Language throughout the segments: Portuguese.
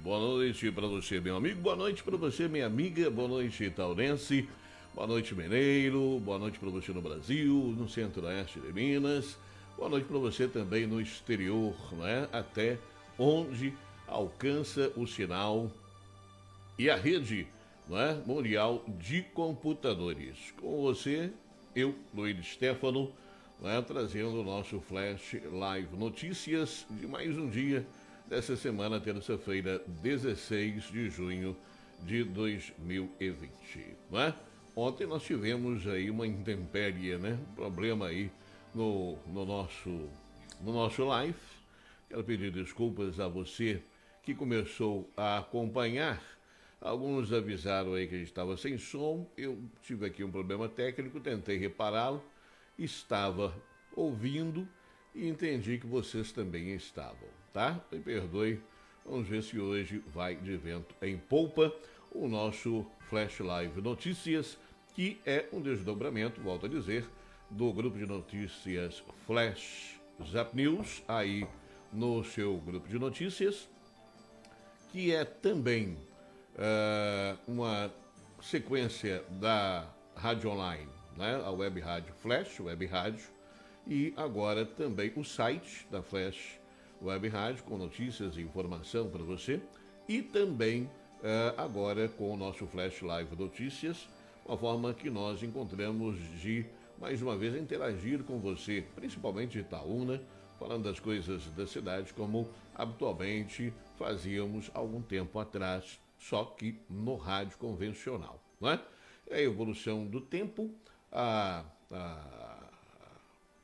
Boa noite para você, meu amigo, boa noite para você, minha amiga, boa noite, taurense, boa noite, mineiro, boa noite para você no Brasil, no centro-oeste de Minas, boa noite para você também no exterior, né? Até onde alcança o sinal e a rede, né? Mundial de computadores. Com você, eu, Luiz Stefano, né? Trazendo o nosso Flash Live Notícias de mais um dia dessa semana, terça-feira, 16 de junho de 2020, né? Ontem nós tivemos aí uma intempérie, né? Um problema aí no nosso live. Quero pedir desculpas a você que começou a acompanhar. Alguns avisaram aí que a gente estava sem som. Eu tive aqui um problema técnico, tentei repará-lo, estava ouvindo e entendi que vocês também estavam, tá? Me perdoe, vamos ver se hoje vai de vento em polpa o nosso Flash Live Notícias, que é um desdobramento, volto a dizer, do grupo de notícias Flash Zap News, aí no seu grupo de notícias, que é também uma sequência da Rádio Online, né? A Web Rádio Flash, Web Rádio, e agora também o site da Flash Web Rádio, com notícias e informação para você, e também agora com o nosso Flash Live Notícias, uma forma que nós encontramos de, mais uma vez, interagir com você, principalmente de Itaúna, falando das coisas da cidade, como habitualmente fazíamos algum tempo atrás, só que no rádio convencional, não é? A evolução do tempo, a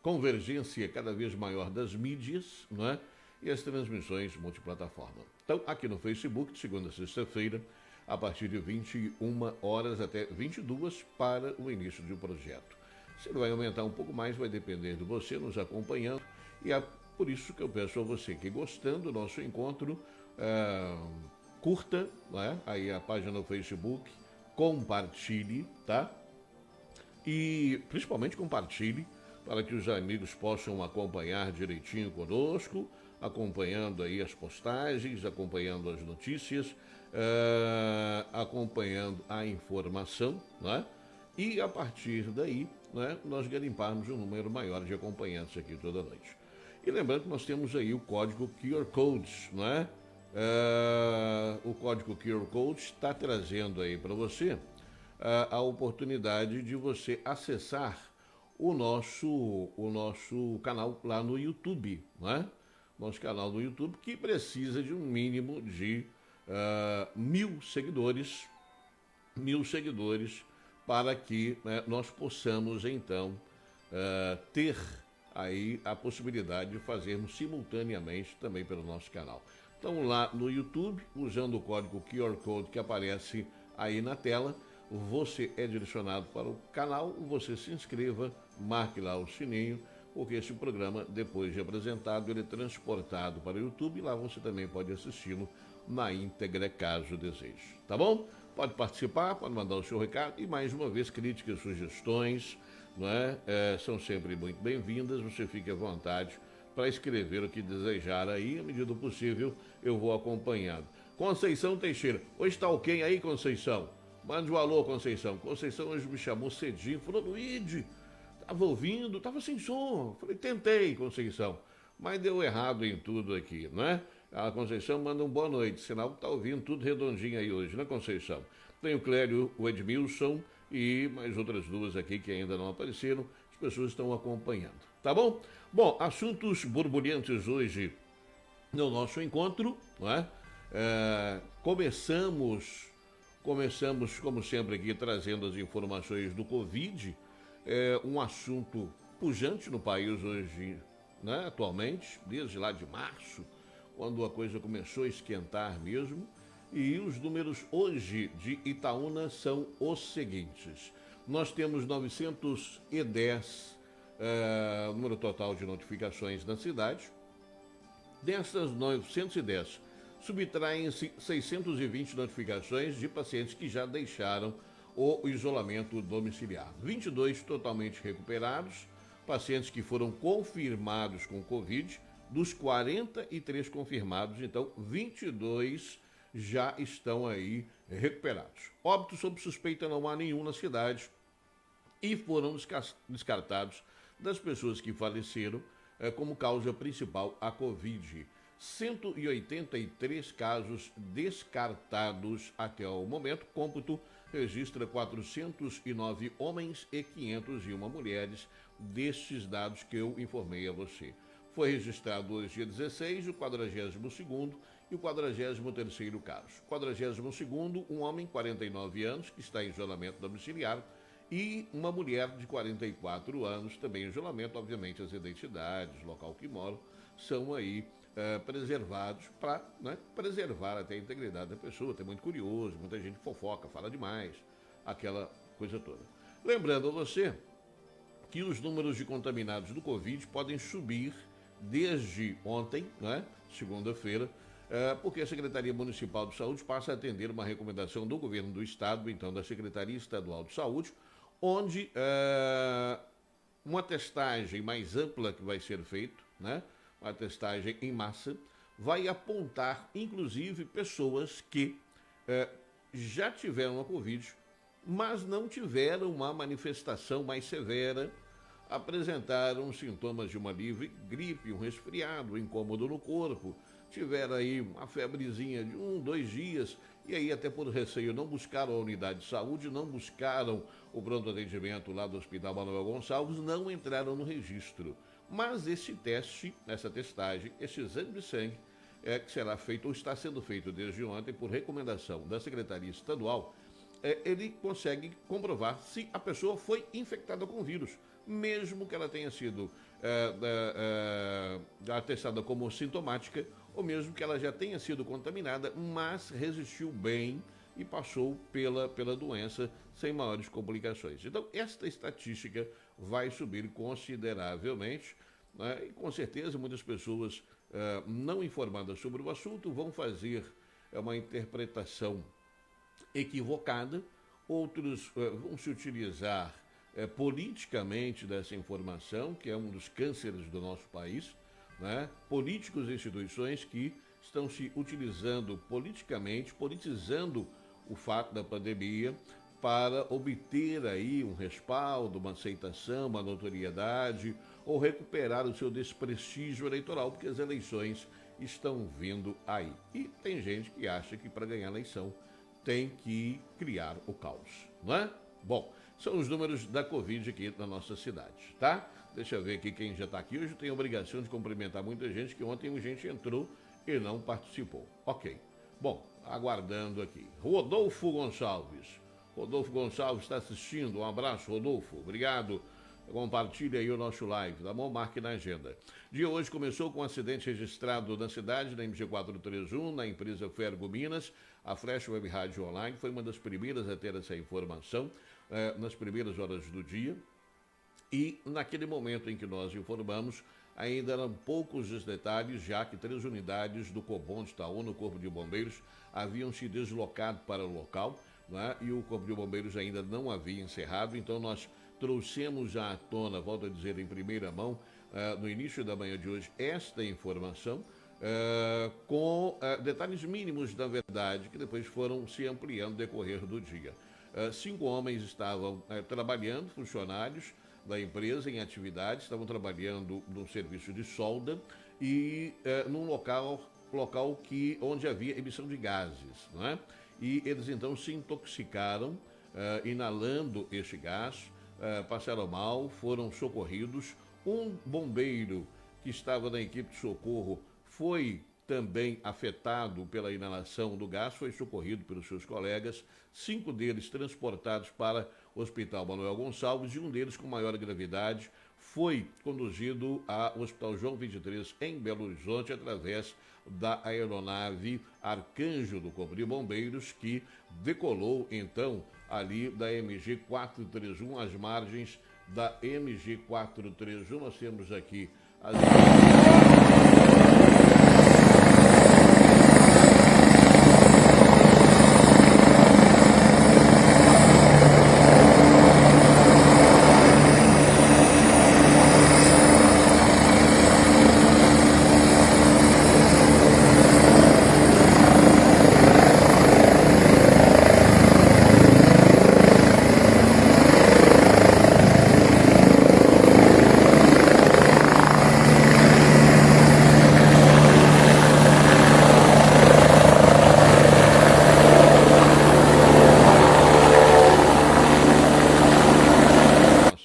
convergência cada vez maior das mídias, não é? E as transmissões multiplataforma. Então, aqui no Facebook, de segunda a sexta-feira, a partir de 21 horas até 22 para o início do projeto. Se ele vai aumentar um pouco mais, vai depender de você nos acompanhando, e é por isso que eu peço a você que, gostando do nosso encontro, curta, não é? Aí a página no Facebook, compartilhe, tá? E principalmente compartilhe para que os amigos possam acompanhar direitinho conosco, acompanhando aí as postagens, acompanhando as notícias, acompanhando a informação, né? E a partir daí, né, nós garimparmos um número maior de acompanhantes aqui toda noite. E lembrando que nós temos aí o código QR Code, né? O código QR Code está trazendo aí para você a oportunidade de você acessar o nosso canal lá no YouTube, né? Nosso canal no YouTube, que precisa de um mínimo de 1.000 seguidores, para que, né, nós possamos então ter aí a possibilidade de fazermos simultaneamente também pelo nosso canal. Então, lá no YouTube, usando o código QR Code que aparece aí na tela, você é direcionado para o canal, você se inscreva, marque lá o sininho, porque esse programa, depois de apresentado, ele é transportado para o YouTube, e lá você também pode assisti-lo na íntegra, caso deseje. Tá bom? Pode participar, pode mandar o seu recado, e mais uma vez, críticas, sugestões, não é? São sempre muito bem-vindas, você fique à vontade para escrever o que desejar aí, à medida do possível, eu vou acompanhando. Conceição Teixeira, hoje está ok aí, Conceição? Mande um alô, Conceição. Conceição hoje me chamou cedinho, falou, Luigi, estava ouvindo, estava sem som. Falei, tentei, Conceição, mas deu errado em tudo aqui, não é? A Conceição manda um boa noite, sinal que está ouvindo tudo redondinho aí hoje, né, Conceição? Tem o Clério, o Edmilson e mais outras duas aqui que ainda não apareceram, as pessoas estão acompanhando, tá bom? Bom, assuntos borbulhantes hoje no nosso encontro, não é? Começamos Começamos, como sempre, aqui trazendo as informações do Covid, um assunto pujante no país hoje, né, atualmente, desde lá de março, quando a coisa começou a esquentar mesmo. E os números hoje de Itaúna são os seguintes. Nós temos 910, número total de notificações na cidade. Dessas 910, subtraem-se 620 notificações de pacientes que já deixaram o isolamento domiciliar. 22 totalmente recuperados, pacientes que foram confirmados com Covid, dos 43 confirmados, então 22 já estão aí recuperados. Óbitos sob suspeita não há nenhum na cidade e foram descartados das pessoas que faleceram como causa principal a Covid. 183 casos descartados até o momento. Cômputo registra 409 homens e 501 mulheres, destes dados que eu informei a você. Foi registrado hoje, dia 16, o 42º e o 43º caso. 42º, um homem, 49 anos, que está em isolamento domiciliar, e uma mulher de 44 anos, também em isolamento. Obviamente, as identidades, local que moram, são aí preservados para, né, preservar até a integridade da pessoa. Tem muito curioso, muita gente fofoca, fala demais, aquela coisa toda. Lembrando a você que os números de contaminados do Covid podem subir desde ontem, né, segunda-feira, porque a Secretaria Municipal de Saúde passa a atender uma recomendação do governo do estado, então da Secretaria Estadual de Saúde, onde uma testagem mais ampla que vai ser feita, né, uma testagem em massa, vai apontar, inclusive, pessoas que já tiveram a Covid, mas não tiveram uma manifestação mais severa, apresentaram sintomas de uma livre gripe, um resfriado, um incômodo no corpo, tiveram aí uma febrezinha de 2 dias, e aí até por receio não buscaram a unidade de saúde, não buscaram o pronto atendimento lá do Hospital Manuel Gonçalves, não entraram no registro. Mas esse teste, essa testagem, esse exame de sangue, que será feito ou está sendo feito desde ontem por recomendação da Secretaria Estadual, ele consegue comprovar se a pessoa foi infectada com o vírus, mesmo que ela tenha sido atestada como sintomática, ou mesmo que ela já tenha sido contaminada, mas resistiu bem e passou pela doença sem maiores complicações. Então, esta estatística vai subir consideravelmente, né? E com certeza muitas pessoas não informadas sobre o assunto vão fazer uma interpretação equivocada, outros vão se utilizar politicamente dessa informação, que é um dos cânceres do nosso país, né? Políticos e instituições que estão se utilizando politicamente, politizando o fato da pandemia para obter aí um respaldo, uma aceitação, uma notoriedade ou recuperar o seu desprestígio eleitoral, porque as eleições estão vindo aí. E tem gente que acha que para ganhar a eleição tem que criar o caos, não é? Bom, são os números da Covid aqui na nossa cidade, tá? Deixa eu ver aqui quem já está aqui. Hoje tem a obrigação de cumprimentar muita gente, que ontem gente entrou e não participou. Ok. Bom, aguardando aqui. Rodolfo Gonçalves. Rodolfo Gonçalves está assistindo. Um abraço, Rodolfo. Obrigado. Compartilhe aí o nosso live, tá bom? Marque na agenda. Dia hoje começou com um acidente registrado na cidade, na MG431, na empresa Fergo Minas. A Flash Web Rádio Online foi uma das primeiras a ter essa informação nas primeiras horas do dia. E naquele momento em que nós informamos, ainda eram poucos os detalhes, já que 3 unidades do Cobom de Itaúna, no Corpo de Bombeiros, haviam se deslocado para o local, né? E o Corpo de Bombeiros ainda não havia encerrado, então nós trouxemos já à tona, volto a dizer em primeira mão, no início da manhã de hoje, esta informação, com detalhes mínimos, na verdade, que depois foram se ampliando no decorrer do dia. 5 homens estavam trabalhando, funcionários da empresa em atividade, estavam trabalhando no serviço de solda e num local onde havia emissão de gases, não é? E eles então se intoxicaram, inalando este gás, passaram mal, foram socorridos. Um bombeiro que estava na equipe de socorro foi também afetado pela inalação do gás, foi socorrido pelos seus colegas, 5 deles transportados para o Hospital Manuel Gonçalves e um deles com maior gravidade foi conduzido ao Hospital João 23 em Belo Horizonte através da aeronave Arcanjo do Corpo de Bombeiros, que decolou então ali da MG 431 às margens da MG 431. Nós temos aqui as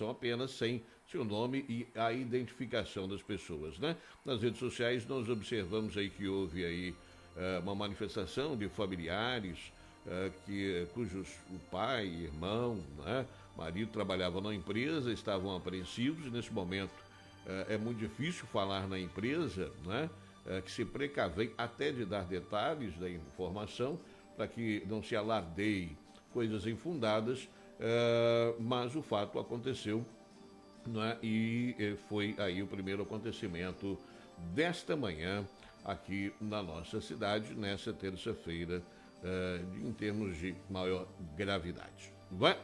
apenas sem seu nome e a identificação das pessoas, né? Nas redes sociais nós observamos aí que houve aí uma manifestação de familiares cujos o pai, irmão, né, marido trabalhavam na empresa, estavam apreensivos e nesse momento é muito difícil falar na empresa, né? Que se precavem até de dar detalhes da informação para que não se alardeie coisas infundadas, mas o fato aconteceu, né? E foi aí o primeiro acontecimento desta manhã aqui na nossa cidade, nessa terça-feira, em termos de maior gravidade. Não é?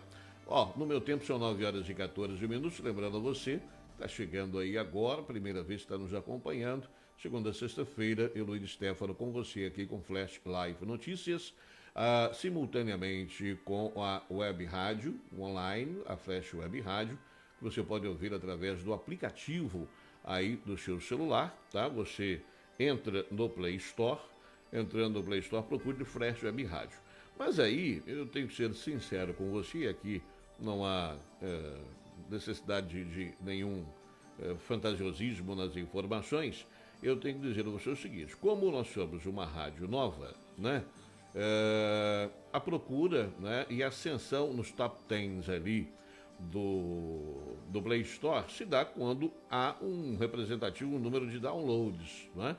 Ó, no meu tempo são 9 horas e 14 minutos, lembrando a você, está chegando aí agora, primeira vez que está nos acompanhando, segunda a sexta-feira, eu, Luiz Stefano, com você aqui com Flash Live Notícias, simultaneamente com a Web Rádio online, a Flash Web Rádio, que você pode ouvir através do aplicativo aí do seu celular, tá? Você entra no Play Store, entrando no Play Store, procure Flash Web Rádio. Mas aí, eu tenho que ser sincero com você, aqui não há necessidade de nenhum fantasiosismo nas informações, eu tenho que dizer a você o seguinte, como nós somos uma rádio nova, né? A procura, né, e a ascensão nos top 10 ali do Play Store se dá quando há um representativo número de downloads, né?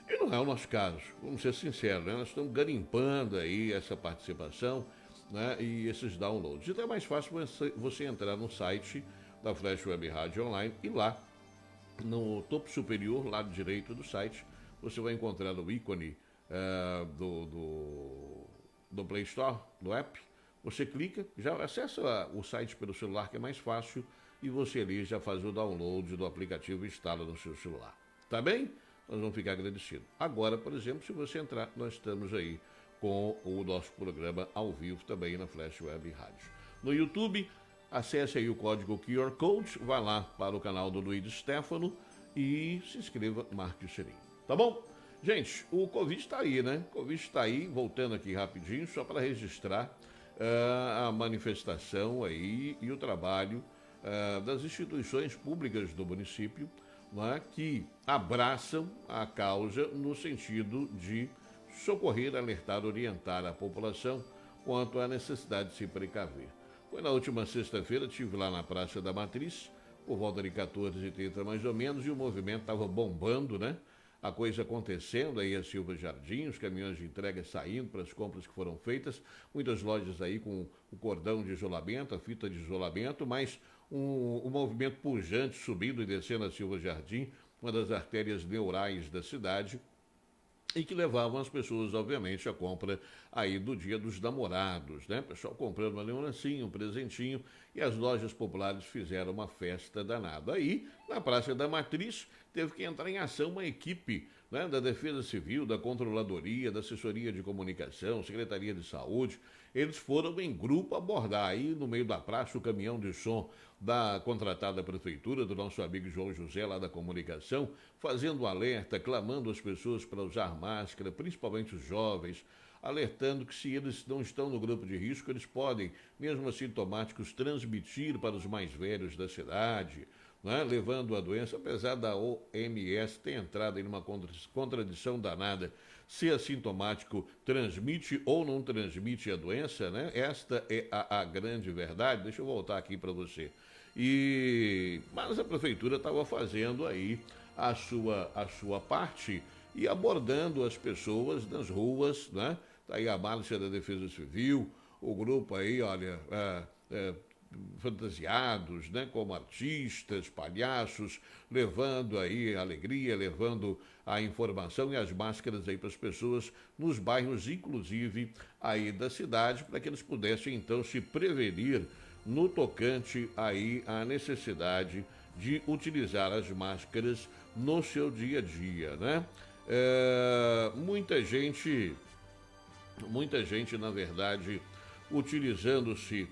E não é o nosso caso, vamos ser sinceros, né? Nós estamos garimpando aí essa participação, né, e esses downloads. Então é mais fácil você entrar no site da Flash Web Rádio Online e lá, no topo superior, lado direito do site, você vai encontrar o ícone do Play Store, do app. Você clica, já acessa o site pelo celular, que é mais fácil, e você ali já faz o download do aplicativo e instala no seu celular. Tá bem? Nós vamos ficar agradecidos. Agora, por exemplo, se você entrar, nós estamos aí com o nosso programa ao vivo também na Flash Web Rádio. No YouTube, acesse aí o código QR Code, vai lá para o canal do Luiz Stefano e se inscreva, marque o sininho. Tá bom? Gente, o Covid está aí, né? O Covid está aí, voltando aqui rapidinho, só para registrar a manifestação aí e o trabalho das instituições públicas do município, né, que abraçam a causa no sentido de socorrer, alertar, orientar a população quanto à necessidade de se precaver. Foi na última sexta-feira, estive lá na Praça da Matriz, por volta de 14h30 mais ou menos, e o movimento estava bombando, né? A coisa acontecendo aí a Silva Jardim, os caminhões de entrega saindo para as compras que foram feitas, muitas lojas aí com o cordão de isolamento, a fita de isolamento, mas um movimento pujante subindo e descendo a Silva Jardim, uma das artérias neurais da cidade, e que levavam as pessoas, obviamente, à compra aí do Dia dos Namorados, né? O pessoal comprando uma lembrancinha, um presentinho, e as lojas populares fizeram uma festa danada. Aí, na Praça da Matriz, teve que entrar em ação uma equipe, né, da Defesa Civil, da Controladoria, da Assessoria de Comunicação, Secretaria de Saúde. Eles foram em grupo abordar aí no meio da praça o caminhão de som da contratada prefeitura, do nosso amigo João José, lá da comunicação, fazendo alerta, clamando as pessoas para usar máscara, principalmente os jovens, alertando que se eles não estão no grupo de risco, eles podem, mesmo assintomáticos, transmitir para os mais velhos da cidade, né, levando a doença, apesar da OMS ter entrado em uma contradição danada, se assintomático transmite ou não transmite a doença, né? Esta é a grande verdade. Deixa eu voltar aqui para você. Mas a prefeitura estava fazendo aí a sua parte e abordando as pessoas nas ruas, né? Tá aí a Marcha da Defesa Civil, o grupo aí, olha, fantasiados, né, como artistas, palhaços, levando aí alegria, levando a informação e as máscaras aí para as pessoas nos bairros, inclusive aí da cidade, para que eles pudessem então se prevenir no tocante aí à necessidade de utilizar as máscaras no seu dia a dia, né? Muita gente, na verdade, utilizando-se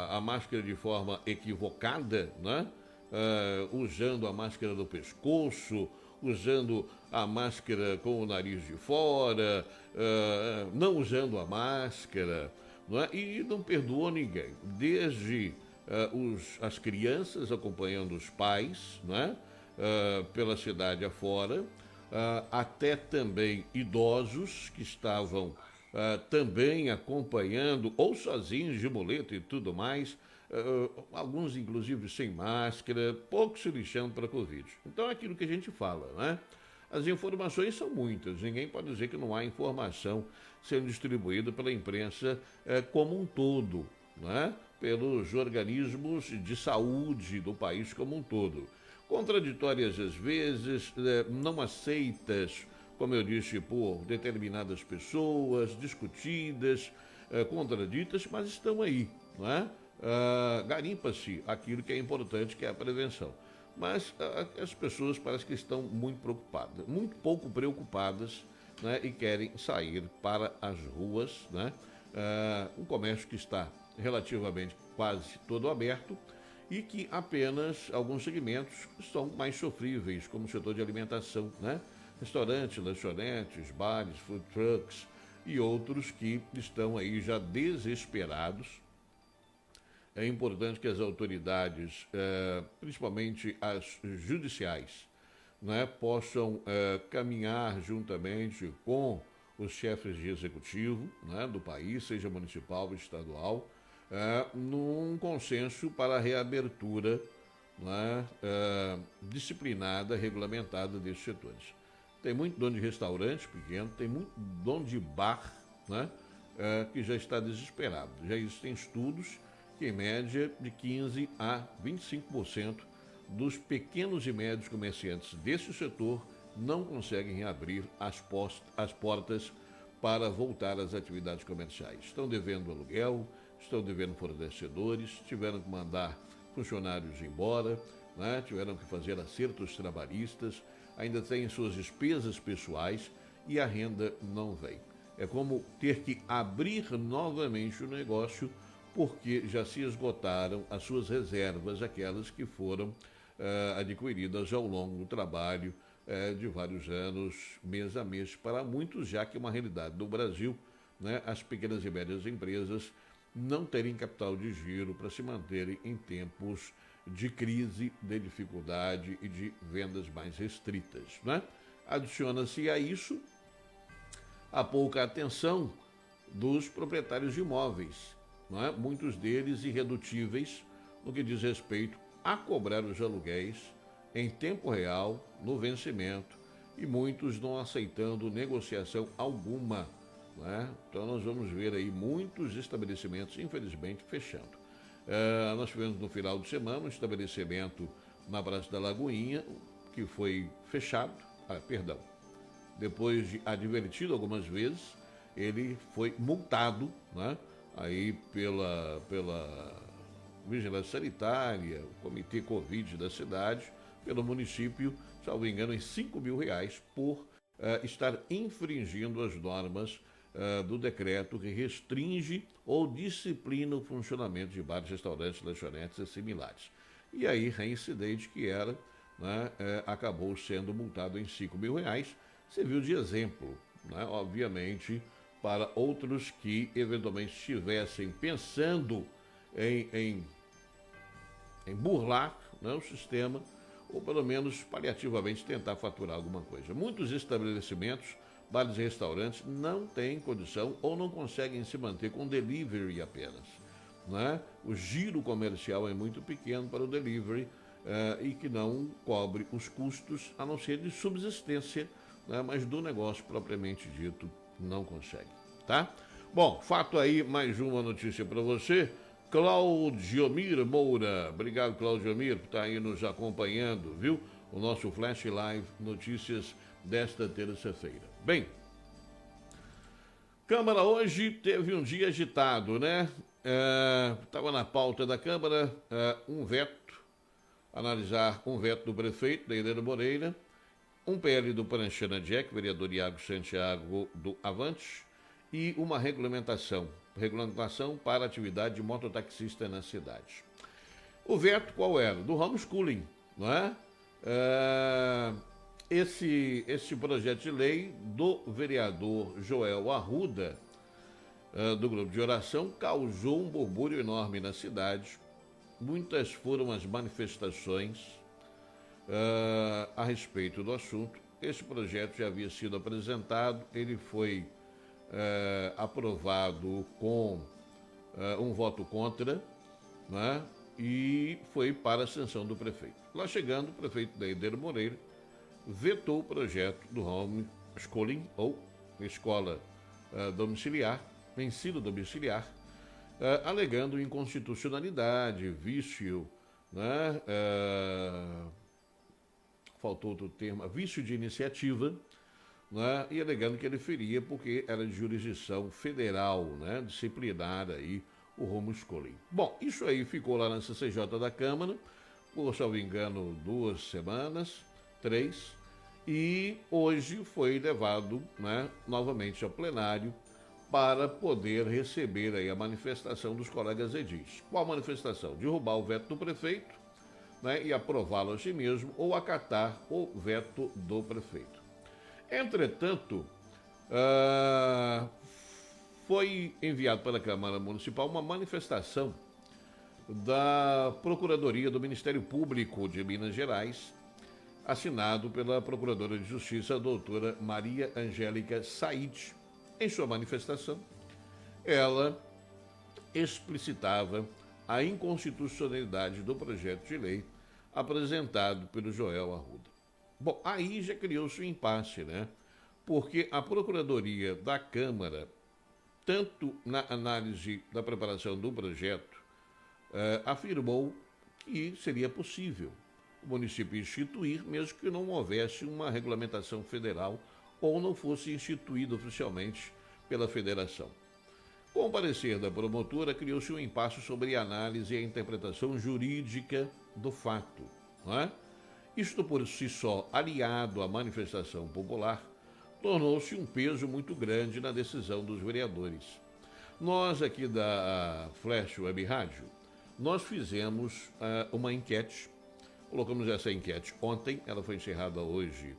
a máscara de forma equivocada, né? Usando a máscara no pescoço, usando a máscara com o nariz de fora, não usando a máscara, não é? E não perdoou ninguém, desde as crianças acompanhando os pais, né? Pela cidade afora, até também idosos que estavam também acompanhando, ou sozinhos de muleta e tudo mais, alguns inclusive sem máscara, pouco se lixando para a Covid. Então é aquilo que a gente fala, né? As informações são muitas, ninguém pode dizer que não há informação sendo distribuída pela imprensa como um todo, né? Pelos organismos de saúde do país como um todo. Contraditórias às vezes, não aceitas, como eu disse, por determinadas pessoas, discutidas, contraditas, mas estão aí, não é? Garimpa-se aquilo que é importante, que é a prevenção. Mas as pessoas parece que estão muito preocupadas, muito pouco preocupadas, né, e querem sair para as ruas, né? Um comércio que está relativamente quase todo aberto e que apenas alguns segmentos são mais sofríveis, como o setor de alimentação, né? Restaurantes, lanchonetes, bares, food trucks e outros que estão aí já desesperados. É importante que as autoridades, principalmente as judiciais, né, possam caminhar juntamente com os chefes de executivo, né, do país, seja municipal ou estadual, num consenso para a reabertura, né, disciplinada, regulamentada desses setores. Tem muito dono de restaurante pequeno, tem muito dono de bar, né, que já está desesperado. Já existem estudos que, em média, de 15% a 25% dos pequenos e médios comerciantes desse setor não conseguem reabrir as portas para voltar às atividades comerciais. Estão devendo aluguel, estão devendo fornecedores, tiveram que mandar funcionários embora, né? Tiveram que fazer acertos trabalhistas, ainda têm suas despesas pessoais e a renda não vem. É como ter que abrir novamente o negócio porque já se esgotaram as suas reservas, aquelas que foram adquiridas ao longo do trabalho de vários anos, mês a mês. Para muitos, já que é uma realidade do Brasil, né, as pequenas e médias empresas não terem capital de giro para se manterem em tempos de crise, de dificuldade e de vendas mais restritas, né? Adiciona-se a isso a pouca atenção dos proprietários de imóveis, não é? Muitos deles irredutíveis no que diz respeito a cobrar os aluguéis em tempo real, no vencimento, e muitos não aceitando negociação alguma, né? Então nós vamos ver aí muitos estabelecimentos, infelizmente, fechando. Nós tivemos no final de semana um estabelecimento na Praça da Lagoinha, que foi fechado, depois de advertido algumas vezes, ele foi multado, né? Aí pela Vigilância Sanitária, o Comitê Covid da cidade, pelo município, salvo engano, em R$ 5.000 por estar infringindo as normas do decreto que restringe ou disciplina o funcionamento de bares, restaurantes, lanchonetes e similares. E aí, reincidente que era, né, acabou sendo multado em R$ 5.000, serviu de exemplo, né, obviamente, para outros que eventualmente estivessem pensando em burlar né, o sistema, ou pelo menos paliativamente tentar faturar alguma coisa. Muitos estabelecimentos, bares e restaurantes, não têm condição ou não conseguem se manter com delivery apenas, né? O giro comercial é muito pequeno para o delivery e que não cobre os custos, a não ser de subsistência, né? Mas do negócio propriamente dito não consegue, tá? Bom, fato aí, mais uma notícia para você. Claudiomir Moura, obrigado Claudiomir por estar aí nos acompanhando, viu? O nosso Flash Live Notícias desta terça-feira. Bem, Câmara hoje teve um dia agitado, né? Estava na pauta da Câmara analisar um veto do prefeito, da Helena Moreira, um PL do Pranchana Jack, vereador Iago Santiago do Avante, e uma regulamentação para a atividade de mototaxista na cidade. O veto qual era? Do homeschooling, não é? Esse projeto de lei do vereador Joel Arruda, do grupo de oração, causou um burburinho enorme na cidade. Muitas foram as manifestações a respeito do assunto. Esse projeto já havia sido apresentado, ele foi aprovado com um voto contra, né? E foi para a sanção do prefeito. Lá chegando, o prefeito Helena Moreira vetou o projeto do homeschooling, ou escola domiciliar, ensino domiciliar, alegando inconstitucionalidade, vício, né? Faltou outro termo, vício de iniciativa, né? E alegando que ele feria porque era de jurisdição federal, né? Disciplinar aí o homeschooling. Bom, isso aí ficou lá na CCJ da Câmara, por, se não me engano, 2 semanas, 3, e hoje foi levado, né, novamente ao plenário para poder receber aí a manifestação dos colegas edis. Qual manifestação? Derrubar o veto do prefeito, né, e aprová-lo a si mesmo ou acatar o veto do prefeito. Entretanto, foi enviado para a Câmara Municipal uma manifestação da Procuradoria do Ministério Público de Minas Gerais, assinado pela Procuradora de Justiça, a doutora Maria Angélica Said. Em sua manifestação, ela explicitava a inconstitucionalidade do projeto de lei apresentado pelo Joel Arruda. Bom, aí já criou-se um impasse, né? Porque a Procuradoria da Câmara, tanto na análise da preparação do projeto, afirmou que seria possível o município instituir, mesmo que não houvesse uma regulamentação federal ou não fosse instituído oficialmente pela federação. Com o parecer da promotora, criou-se um impasse sobre a análise e a interpretação jurídica do fato, não é? Isto por si só, aliado à manifestação popular, tornou-se um peso muito grande na decisão dos vereadores. Nós aqui da Flash Web Rádio, nós fizemos uma enquete, colocamos essa enquete ontem, ela foi encerrada hoje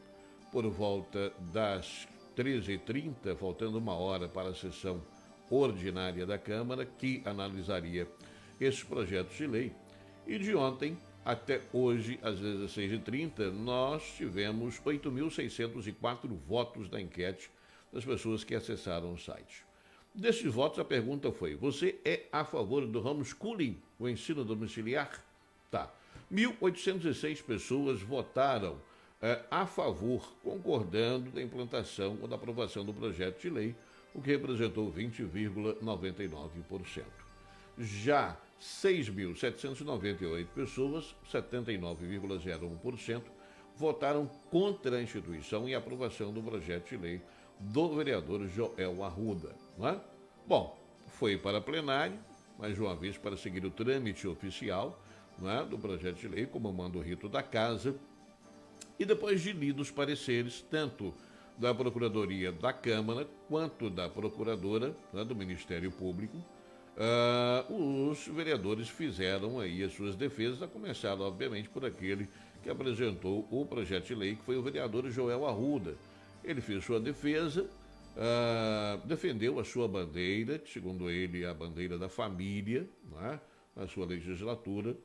por volta das 13h30, faltando 1 hora para a sessão ordinária da Câmara, que analisaria esses projetos de lei. E de ontem até hoje, às 16h30, nós tivemos 8.604 votos da enquete das pessoas que acessaram o site. Desses votos, a pergunta foi: você é a favor do homeschooling, o ensino domiciliar? Tá. 1.806 pessoas votaram a favor, concordando da implantação ou da aprovação do projeto de lei, o que representou 20,99%. Já 6.798 pessoas, 79,01%, votaram contra a instituição e a aprovação do projeto de lei do vereador Joel Arruda. Não é? Bom, foi para plenário, mais uma vez para seguir o trâmite oficial, não é, do projeto de lei, como manda o rito da casa, e depois de lidos pareceres, tanto da Procuradoria da Câmara quanto da Procuradora, né, do Ministério Público, os vereadores fizeram aí as suas defesas, a começar, obviamente, por aquele que apresentou o projeto de lei, que foi o vereador Joel Arruda. Ele fez sua defesa, defendeu a sua bandeira, que segundo ele é a bandeira da família, né, na sua legislatura,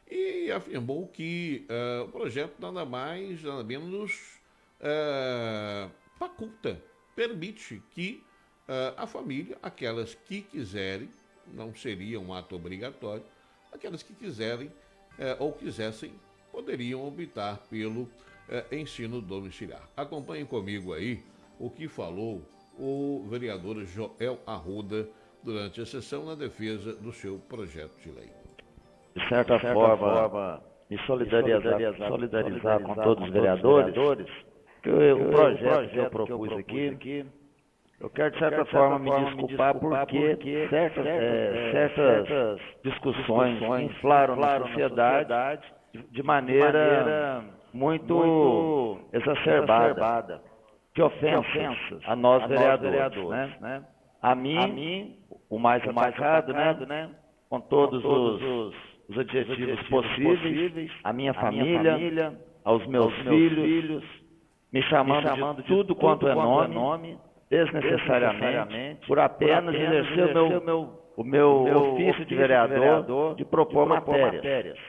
e afirmou que o projeto nada mais, nada menos faculta, permite que a família, aquelas que quiserem, não seria um ato obrigatório, aquelas que quiserem ou quisessem, poderiam optar pelo ensino domiciliar. Acompanhem comigo aí o que falou o vereador Joel Arruda durante a sessão na defesa do seu projeto de lei. De certa forma, me solidarizar com todos os vereadores, que o projeto que eu propus aqui, eu quero de certa forma me desculpar porque certas discussões inflaram na sociedade de maneira muito exacerbada, que ofensas a nós vereadores, né? A mim, o mais atacado, né? Com todos os adjetivos possíveis, a minha família, aos meus filhos, me chamando de tudo quanto é nome, desnecessariamente, por apenas exercer o meu ofício de vereador de propor matérias.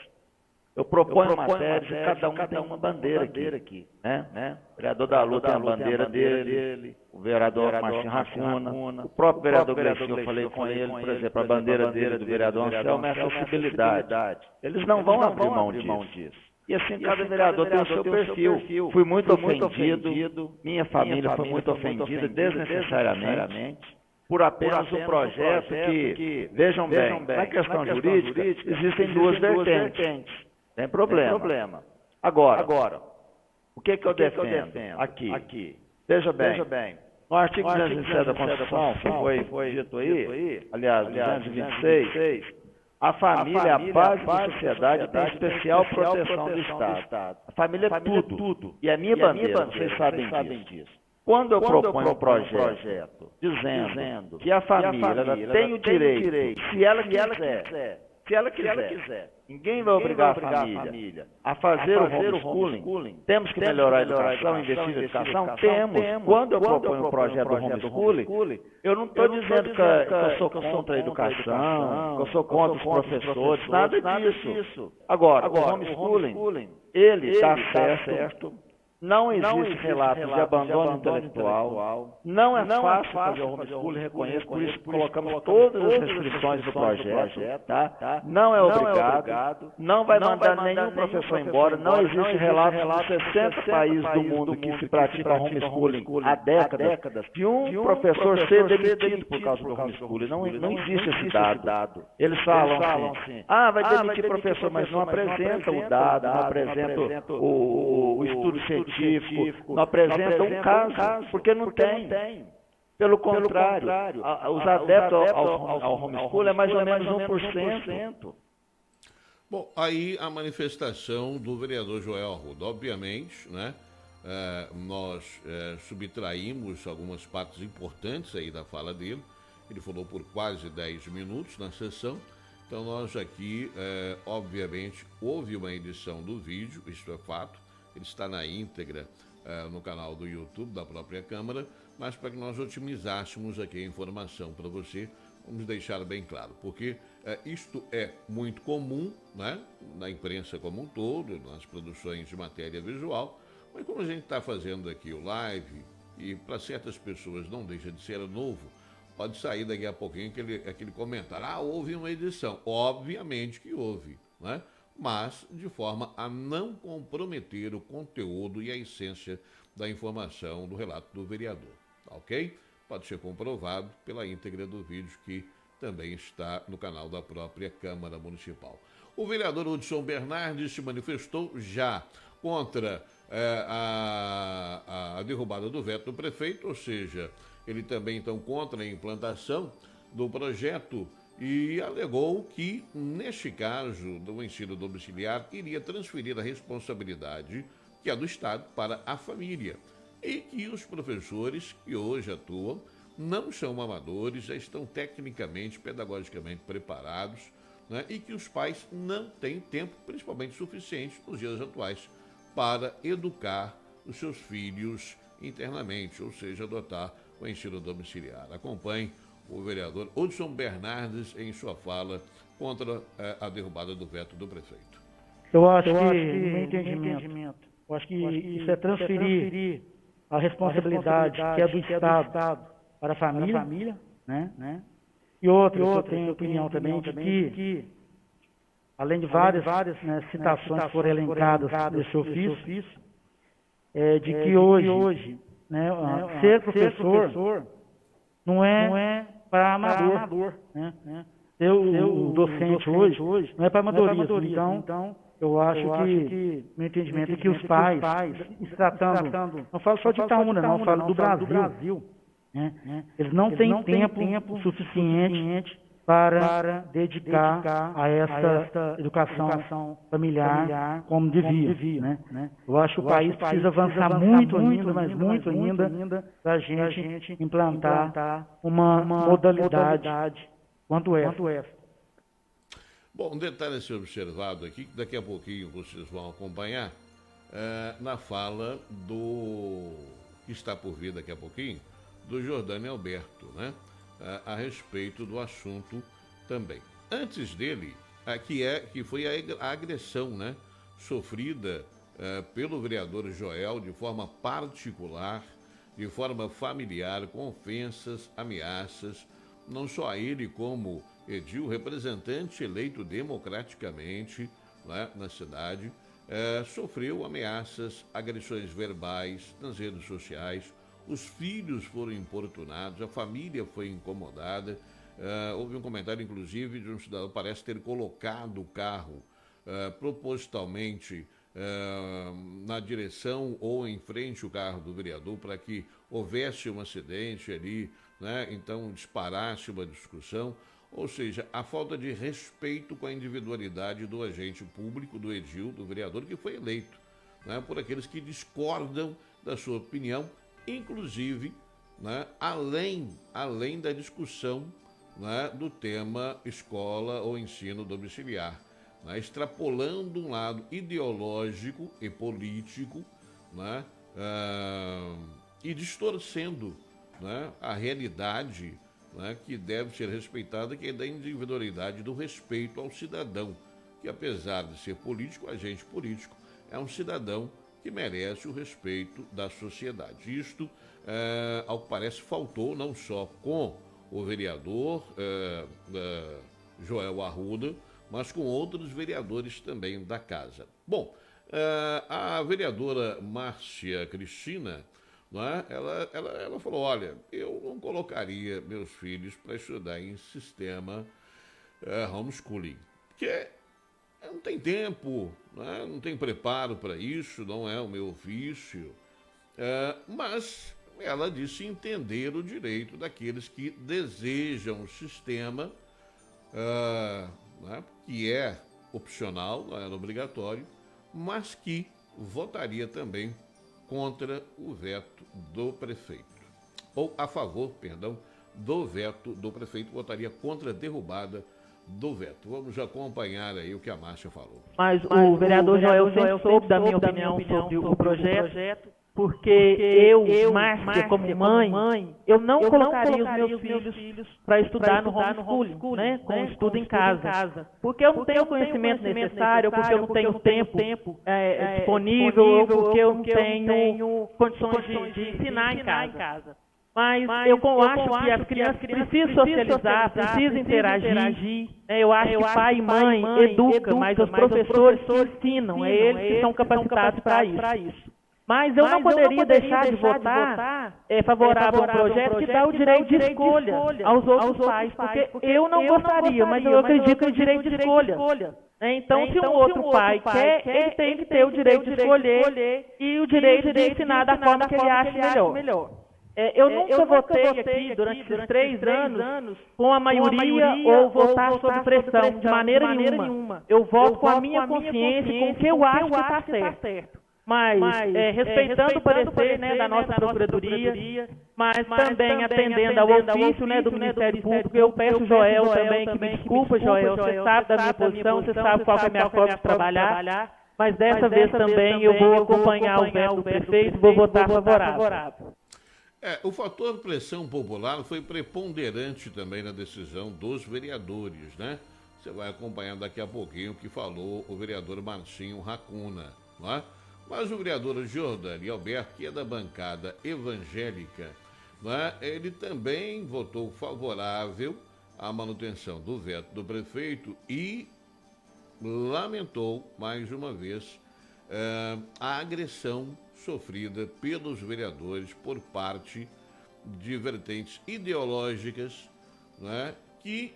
Eu proponho matérias e cada um tem uma bandeira aqui, né? O vereador da Lu tem a bandeira dele, o vereador Marcinho Racuna, o próprio vereador Gleicinho, eu falei com ele, por exemplo, a bandeira dele do vereador Anselmo é a acessibilidade. Eles não vão abrir mão disso. E assim, cada vereador tem o seu perfil. Fui muito ofendido, minha família foi muito ofendida desnecessariamente, por apenas um projeto que, vejam bem, na questão jurídica, existem duas vertentes. Tem problema. Agora, o que eu defendo aqui? Veja bem, no artigo 207 da Constituição, que foi dito aí, aliás, 226, a família é a base da sociedade e tem especial proteção do Estado. A família é tudo. E é minha bandeira, vocês sabem disso. Quando eu proponho um projeto dizendo que a família ela tem o direito, se ela quiser, ninguém vai obrigar a família a fazer o homeschooling. Temos que melhorar a educação, investir na educação? Temos. Quando eu proponho um projeto do homeschooling, eu não estou dizendo que eu sou contra a educação, que eu sou contra os professores, nada disso. Agora, o homeschooling, ele dá certo. Não existe relato de abandono intelectual. Não é fácil fazer o homeschooling, reconheço, por isso colocamos todas as restrições do projeto. Tá? Não é obrigado, não vai mandar nenhum professor embora, não existe relato de 60 países do mundo que se pratica homeschooling há décadas, de um professor ser demitido por causa do homeschooling. Não existe esse dado. Eles falam assim, vai demitir professor, mas não apresenta o dado, não apresenta o estudo científico, não apresenta um caso, porque não tem. Pelo contrário, os adeptos ao homeschooling é mais ou menos 1%. Bom, aí a manifestação do vereador Joel Arruda. Obviamente, né, nós subtraímos algumas partes importantes aí da fala dele. Ele falou por quase 10 minutos na sessão. Então nós aqui, obviamente, houve uma edição do vídeo, isso é fato. Ele está na íntegra no canal do YouTube da própria Câmara, mas para que nós otimizássemos aqui a informação para você, vamos deixar bem claro, porque isto é muito comum, né, na imprensa como um todo, nas produções de matéria visual, mas como a gente está fazendo aqui o live, e para certas pessoas não deixa de ser novo, pode sair daqui a pouquinho aquele comentário, houve uma edição. Obviamente que houve, né? Mas de forma a não comprometer o conteúdo e a essência da informação do relato do vereador, tá ok? Pode ser comprovado pela íntegra do vídeo que também está no canal da própria Câmara Municipal. O vereador Hudson Bernardes se manifestou já contra a derrubada do veto do prefeito, ou seja, ele também então contra a implantação do projeto e alegou que, neste caso do ensino domiciliar, iria transferir a responsabilidade, que é do Estado, para a família. E que os professores que hoje atuam não são amadores, já estão tecnicamente, pedagogicamente preparados, né? E que os pais não têm tempo, principalmente suficiente, nos dias atuais, para educar os seus filhos internamente, ou seja, adotar o ensino domiciliar. Acompanhe o vereador Hudson Bernardes em sua fala contra a derrubada do veto do prefeito. Eu acho que, no meu entendimento, eu acho que isso é transferir a responsabilidade que é do Estado para a família, né? E outra, eu tenho opinião também de que, além de várias citações que foram elencadas nesse ofício, de que hoje, ser professor não é para amador, né? Ser o docente hoje não é para amadorismo. Então, eu acho que, meu entendimento é que os pais, se tratando, não falo só de Itaúna, não, falo do Brasil, né? Eles não têm tempo suficiente para dedicar a essa educação familiar como devia, né? Eu acho que o país precisa avançar muito ainda, para a gente implantar uma modalidade quanto essa. Bom, um detalhe a ser observado aqui, que daqui a pouquinho vocês vão acompanhar, na fala que está por vir daqui a pouquinho, do Jordânio Alberto, né? A respeito do assunto também. Antes dele, que foi a agressão, né? Sofrida pelo vereador Joel de forma particular, de forma familiar, com ofensas, ameaças, não só a ele como Edil, representante eleito democraticamente, né, na cidade, sofreu ameaças, agressões verbais nas redes sociais, os filhos foram importunados, a família foi incomodada. Houve um comentário, inclusive, de um cidadão que parece ter colocado o carro propositalmente na direção ou em frente ao carro do vereador para que houvesse um acidente ali, né? Então disparasse uma discussão. Ou seja, a falta de respeito com a individualidade do agente público, do edil, do vereador, que foi eleito, né, por aqueles que discordam da sua opinião, inclusive, né, além da discussão, né, do tema escola ou ensino domiciliar, né, extrapolando um lado ideológico e político, né, e distorcendo, né, a realidade, né, que deve ser respeitada, que é da individualidade, do respeito ao cidadão, que apesar de ser político, agente político, é um cidadão que merece o respeito da sociedade. Isto, ao que parece, faltou não só com o vereador Joel Arruda, mas com outros vereadores também da casa. Bom, a vereadora Márcia Cristina, né, ela falou, olha, eu não colocaria meus filhos para estudar em sistema homeschooling, porque não tem tempo, né, não tem preparo para isso, não é o meu ofício, mas ela disse entender o direito daqueles que desejam o sistema, né, que é opcional, não é obrigatório, mas que votaria também contra o veto do prefeito. Ou a favor, perdão, do veto do prefeito, votaria contra a derrubada do veto. Vamos acompanhar aí o que a Márcia falou. Mas o vereador Joel sempre soube da minha opinião sobre o projeto, porque eu, Márcia, como mãe, eu não colocaria os meus filhos para estudar no homeschooling, né, com estudo em casa. Porque eu não tenho o conhecimento necessário, porque eu não tenho tempo disponível, ou porque eu não tenho condições de ensinar em casa. Mas eu acho que as crianças precisam socializar, precisam interagir. Eu acho que pai e mãe educam, mas os professores que ensinam, eles que são capacitados para isso. Mas eu não poderia deixar de votar favorável ao projeto que dá o direito de escolha aos outros pais, porque eu não gostaria, mas eu acredito no direito de escolha. Então, se um outro pai quer, ele tem que ter o direito de escolher e o direito de ensinar da forma que ele acha melhor. Eu nunca votei aqui, durante esses 3 anos, com a maioria ou votar sob pressão, de maneira nenhuma. Eu voto com a minha consciência e com o que eu acho que está certo. Mas respeitando o parecer, né, da nossa Procuradoria, mas também atendendo ao ofício, né, do Ministério Público, eu peço, Joel, também, que me desculpa, Joel, você sabe da minha posição, você sabe qual é a minha forma de trabalhar, mas dessa vez também eu vou acompanhar o veto do prefeito e vou votar favorável. O fator pressão popular foi preponderante também na decisão dos vereadores, né? Você vai acompanhar daqui a pouquinho o que falou o vereador Marcinho Racuna, não é? Mas o vereador Jordani Alberto, que é da bancada evangélica, não é? Ele também votou favorável à manutenção do veto do prefeito e lamentou, mais uma vez, a agressão sofrida pelos vereadores por parte de vertentes ideológicas, né, que,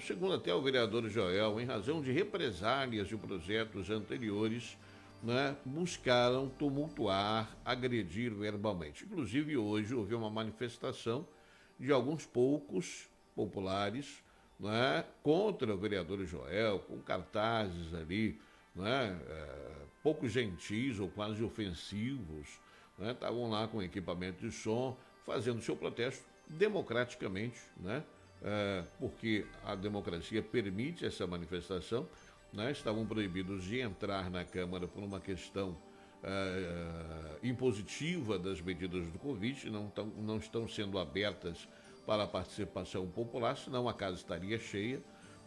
segundo até o vereador Joel, em razão de represálias de projetos anteriores, né, buscaram tumultuar, agredir verbalmente. Inclusive, hoje houve uma manifestação de alguns poucos populares, né, contra o vereador Joel, com cartazes ali, né, pouco gentis ou quase ofensivos, né, estavam lá com equipamento de som, fazendo seu protesto democraticamente, né, porque a democracia permite essa manifestação, né, estavam proibidos de entrar na Câmara por uma questão impositiva das medidas do Covid, não estão sendo abertas para a participação popular, senão a casa estaria cheia,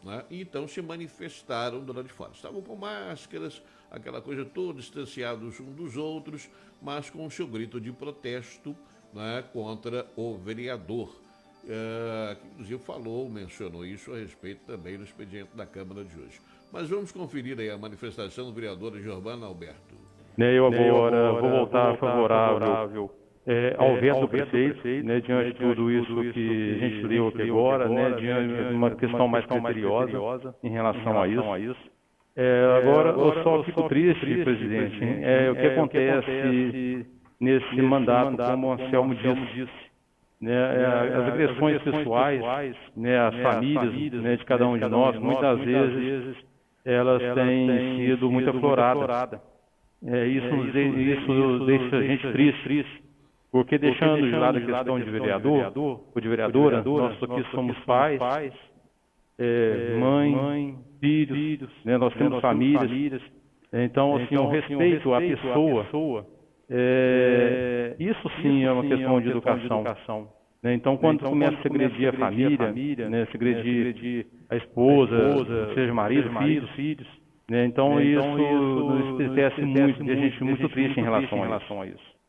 né? E então se manifestaram do lado de fora. Estavam com máscaras, aquela coisa toda, distanciados uns dos outros, mas com o seu grito de protesto, né, contra o vereador, que inclusive mencionou isso a respeito também no expediente da Câmara de hoje. Mas vamos conferir aí a manifestação do vereador Jordani Alberto. Eu agora vou voltar favorável ao veto do prefeito, né, diante de tudo isso que a gente leu aqui agora, né, diante de uma questão mais criteriosa em relação a isso. Agora, eu só fico triste, presidente, o que acontece nesse mandato, como o Anselmo disse, né, as agressões pessoais, né, as famílias, né, de cada um de nós, muitas vezes, elas têm sido muito afloradas. Isso deixa a gente triste. Porque deixando de lado a questão de vereador ou de vereadora, nós aqui somos pais, mãe, filhos, né, nós temos famílias. Então, assim, o respeito à pessoa, isso sim é uma questão de educação. Né? Então, quando começa a se agredir a família, né, se agredir a esposa, seja marido, filhos, né? Então isso nos entristece muito, e a gente muito triste em relação a isso.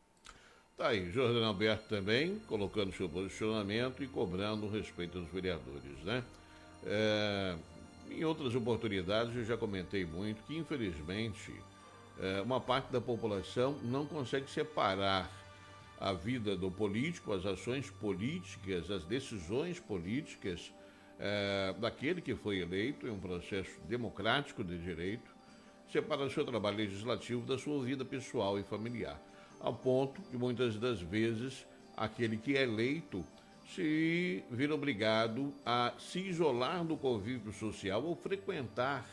Tá aí, Jordani Alberto também colocando seu posicionamento e cobrando o respeito dos vereadores, né? Em outras oportunidades eu já comentei muito que, infelizmente, uma parte da população não consegue separar a vida do político, as ações políticas, as decisões políticas daquele que foi eleito em um processo democrático de direito, separa o seu trabalho legislativo da sua vida pessoal e familiar, ao ponto que muitas das vezes aquele que é eleito se vira obrigado a se isolar do convívio social ou frequentar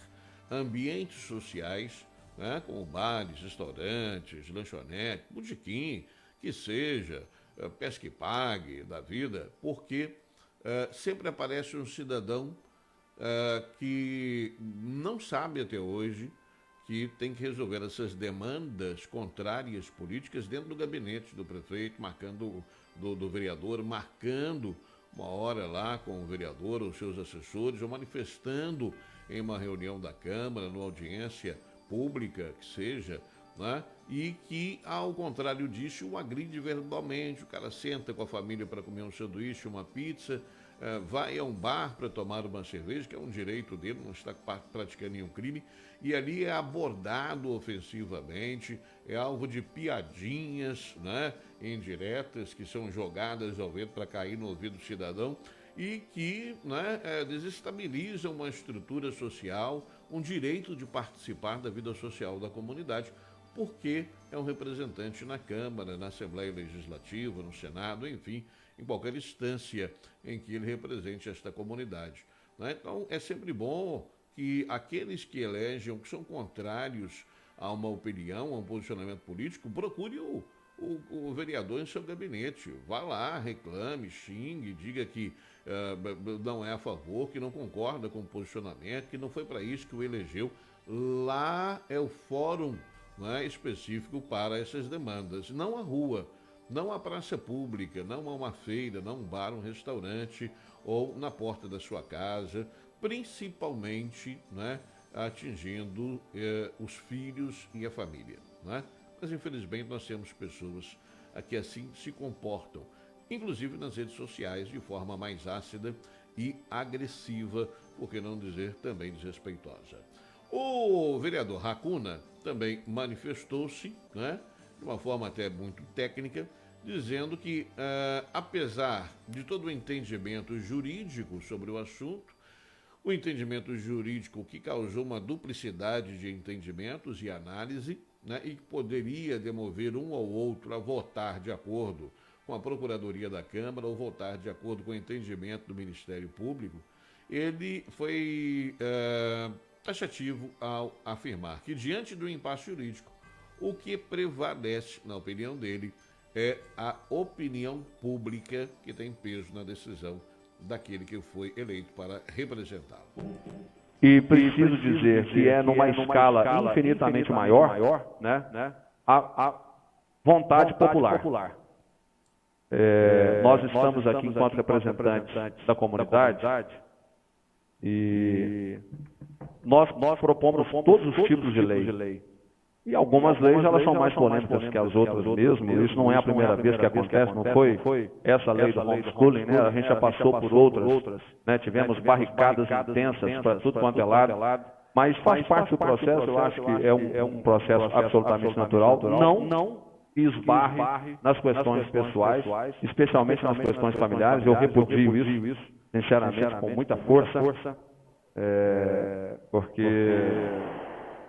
ambientes sociais, né, como bares, restaurantes, lanchonetes, botequim, que seja, pesca e pague da vida, porque sempre aparece um cidadão que não sabe até hoje que tem que resolver essas demandas contrárias políticas dentro do gabinete do prefeito, marcando do vereador, marcando uma hora lá com o vereador ou seus assessores, ou manifestando em uma reunião da Câmara, numa audiência pública que seja, né? E que, ao contrário disso, o agride verbalmente. O cara senta com a família para comer um sanduíche, uma pizza, vai a um bar para tomar uma cerveja, que é um direito dele, não está praticando nenhum crime, e ali é abordado ofensivamente, é alvo de piadinhas, né, indiretas, que são jogadas ao vento para cair no ouvido do cidadão e que, né, desestabilizam uma estrutura social, um direito de participar da vida social da comunidade, porque é um representante na Câmara, na Assembleia Legislativa, no Senado, enfim, em qualquer instância em que ele represente esta comunidade, né? Então, é sempre bom que aqueles que elegem, que são contrários a uma opinião, a um posicionamento político, procure o vereador em seu gabinete. Vá lá, reclame, xingue, diga que não é a favor, que não concorda com o posicionamento, que não foi para isso que o elegeu. Lá é o fórum, né, específico para essas demandas, não a rua, não a praça pública, não a uma feira, não um bar, um restaurante ou na porta da sua casa, principalmente, né, atingindo os filhos e a família, né? Mas infelizmente nós temos pessoas que assim se comportam, inclusive nas redes sociais, de forma mais ácida e agressiva, por que não dizer também desrespeitosa. O vereador Racuna também manifestou-se, né, de uma forma até muito técnica, dizendo que, apesar de todo o entendimento jurídico sobre o assunto, o entendimento jurídico que causou uma duplicidade de entendimentos e análise, né, e que poderia demover um ou outro a votar de acordo com a Procuradoria da Câmara ou votar de acordo com o entendimento do Ministério Público, ele foi taxativo ao afirmar que, diante do impasse jurídico, o que prevalece, na opinião dele, é a opinião pública que tem peso na decisão daquele que foi eleito para representá-lo. E preciso dizer que é numa escala infinitamente maior, né, a vontade popular. Nós estamos aqui enquanto representantes da comunidade e nós propomos todos os tipos de lei. E algumas leis elas são mais polêmicas que as outras mesmo. Isso não é a primeira vez que acontece, não foi essa lei do homeschooling, né? A gente já passou por outras, né? Tivemos barricadas intensas para tudo quanto é lado. Mas faz parte do processo, eu acho que é um processo absolutamente natural. Não esbarre nas questões pessoais, especialmente nas questões familiares. Eu repudio isso, sinceramente, com muita força, porque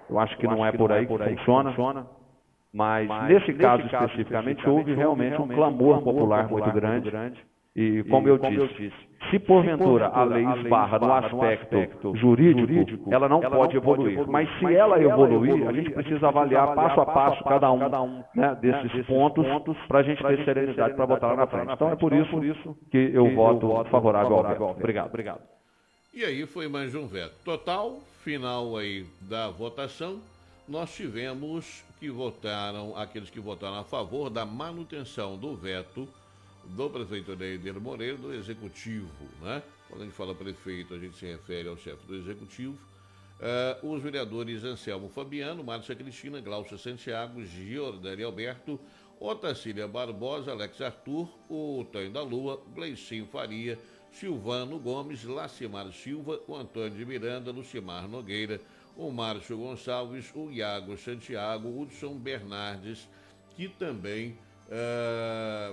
eu acho que não é por aí que funciona, mas nesse caso especificamente houve realmente um clamor popular muito grande e, como eu disse, se porventura a lei esbarra no aspecto jurídico, ela não pode evoluir, mas se ela evoluir, a gente precisa avaliar passo a passo cada um, né, desses pontos para a gente ter serenidade para botar lá na frente. Então é por isso que eu voto favorável ao veto. Obrigado. E aí foi mais um veto. Total, final aí da votação, nós tivemos aqueles que votaram a favor da manutenção do veto do prefeito Neider Moreira, do executivo, né? Quando a gente fala prefeito, a gente se refere ao chefe do executivo. Os vereadores Anselmo Fabiano, Márcia Cristina, Glaucia Santiago, Giordani Alberto, Otacília Barbosa, Alex Arthur, o Tonho da Lua, Gleicinho Faria, Silvano Gomes, Lacimar Silva, o Antônio de Miranda, Lucimar Nogueira, o Márcio Gonçalves, o Iago Santiago, o Hudson Bernardes, que também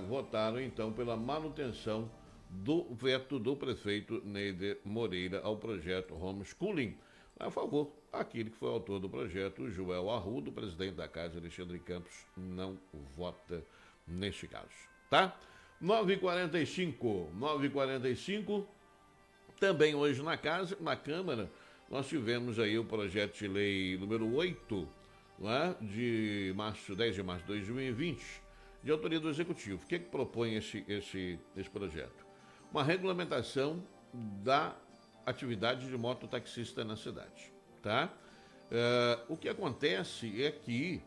votaram então pela manutenção do veto do prefeito Neider Moreira ao projeto Homeschooling. A favor, aquele que foi autor do projeto, o Joel Arrudo, presidente da Casa, Alexandre Campos, não vota neste caso, tá? 9h45, também hoje na Câmara, nós tivemos aí o projeto de lei número 8, não é? De 10 de março de 2020, de autoria do Executivo. O que propõe esse projeto? Uma regulamentação da atividade de mototaxista na cidade, tá? O que acontece é que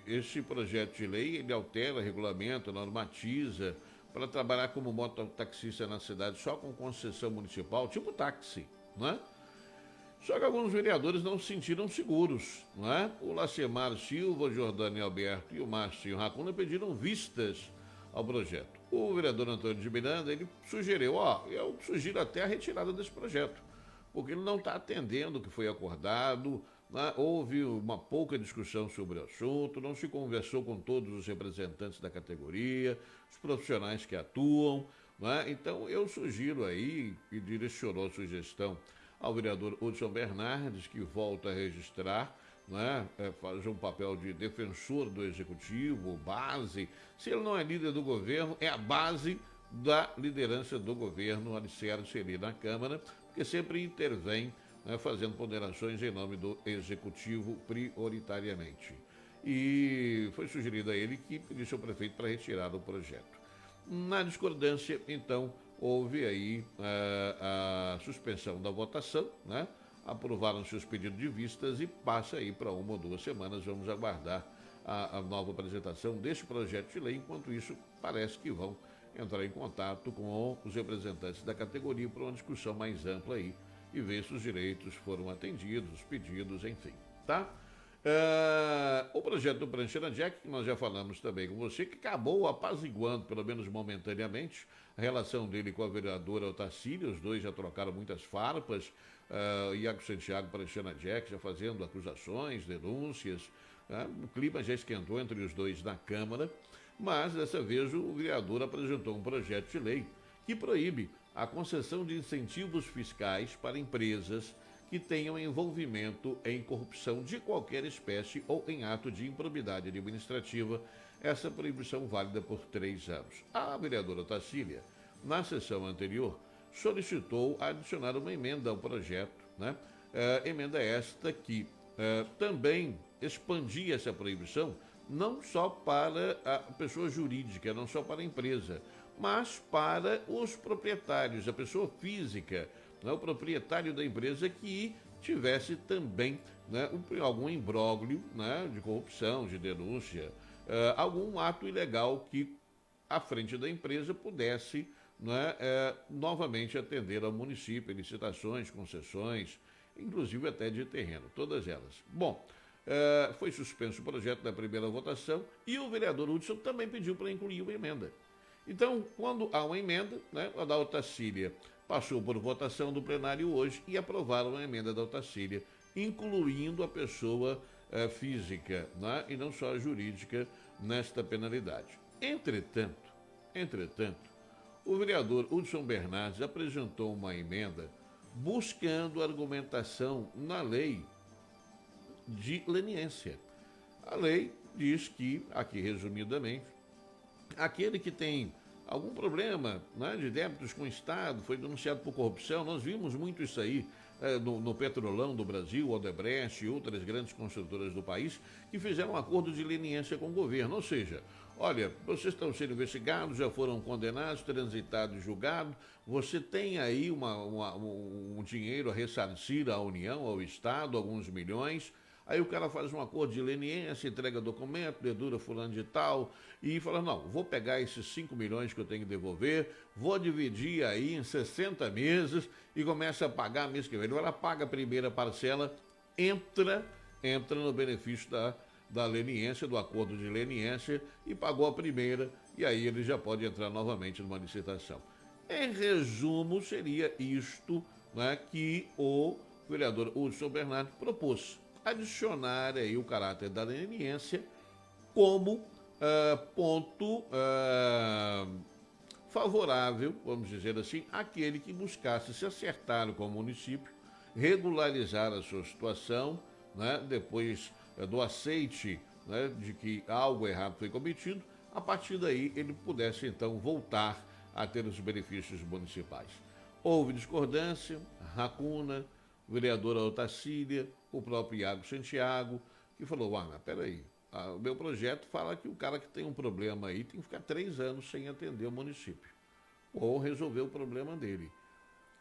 esse projeto de lei, ele altera, regulamenta, normatiza para trabalhar como mototaxista na cidade só com concessão municipal, tipo táxi, né? Só que alguns vereadores não se sentiram seguros, não é? O Lacimar Silva, o Giordani Alberto e o Márcio Racuna pediram vistas ao projeto. O vereador Antônio de Miranda, ele sugeriu, eu sugiro até a retirada desse projeto, porque ele não está atendendo o que foi acordado, né? Houve uma pouca discussão sobre o assunto, não se conversou com todos os representantes da categoria, os profissionais que atuam, né? Então eu sugiro aí, e direcionou a sugestão ao vereador Hudson Bernardes, que volta a registrar, né? Faz um papel de defensor do executivo, base. Se ele não é líder do governo, é a base da liderança do governo, alicerce ali na Câmara, porque sempre intervém, né, fazendo ponderações em nome do executivo prioritariamente. E foi sugerido a ele que pedisse ao prefeito para retirar o projeto. Na discordância, então, houve aí a suspensão da votação, né? Aprovaram-se os pedidos de vistas e passa aí para 1 ou 2 semanas. Vamos aguardar a nova apresentação deste projeto de lei. Enquanto isso, parece que vão entrar em contato com os representantes da categoria para uma discussão mais ampla aí e ver se os direitos foram atendidos, os pedidos, enfim, tá? O projeto do Pranchana Jack, que nós já falamos também com você, que acabou apaziguando, pelo menos momentaneamente, a relação dele com a vereadora Otacília. Os dois já trocaram muitas farpas, Iago Santiago, Pranchana Jack, já fazendo acusações, denúncias. O clima já esquentou entre os dois na Câmara, mas dessa vez o vereador apresentou um projeto de lei que proíbe a concessão de incentivos fiscais para empresas que tenham envolvimento em corrupção de qualquer espécie ou em ato de improbidade administrativa, essa proibição válida por 3 anos. A vereadora Otacília, na sessão anterior, solicitou adicionar uma emenda ao projeto, né? Emenda esta que também expandia essa proibição não só para a pessoa jurídica, não só para a empresa, mas para os proprietários, a pessoa física, né, o proprietário da empresa que tivesse também, né, algum imbróglio, né, de corrupção, de denúncia, algum ato ilegal que à frente da empresa pudesse, né, novamente atender ao município, licitações, concessões, inclusive até de terreno, todas elas. Bom, foi suspenso o projeto da primeira votação e o vereador Hudson também pediu para incluir uma emenda. Então, quando há uma emenda, né, a da Otacília passou por votação do plenário hoje e aprovaram a emenda da Otacília, incluindo a pessoa física, né, e não só a jurídica nesta penalidade. Entretanto, o vereador Hudson Bernardes apresentou uma emenda buscando argumentação na lei de leniência. A lei diz que, aqui resumidamente, aquele que tem algum problema, né, de débitos com o Estado, foi denunciado por corrupção, nós vimos muito isso aí no Petrolão do Brasil, Odebrecht e outras grandes construtoras do país, que fizeram um acordo de leniência com o governo. Ou seja, olha, vocês estão sendo investigados, já foram condenados, transitados e julgados, você tem aí um dinheiro a ressarcir à União, ao Estado, alguns milhões. Aí o cara faz um acordo de leniência, entrega documento, dedura fulano de tal, e fala, não, vou pegar esses 5 milhões que eu tenho que devolver, vou dividir aí em 60 meses e começa a pagar mês que vem. Ele vai lá, paga a primeira parcela, entra no benefício da leniência, do acordo de leniência, e pagou a primeira, e aí ele já pode entrar novamente numa licitação. Em resumo, seria isto, né, que o vereador Hudson Bernardes propôs. Adicionar aí o caráter da leniência como ponto favorável, vamos dizer assim, àquele que buscasse se acertar com o município, regularizar a sua situação, né, depois do aceite, né, de que algo errado foi cometido, a partir daí ele pudesse então voltar a ter os benefícios municipais. Houve discordância, racuna, vereadora Otacília, o próprio Iago Santiago, que falou, mas peraí, o meu projeto fala que o cara que tem um problema aí tem que ficar 3 anos sem atender o município, ou resolver o problema dele.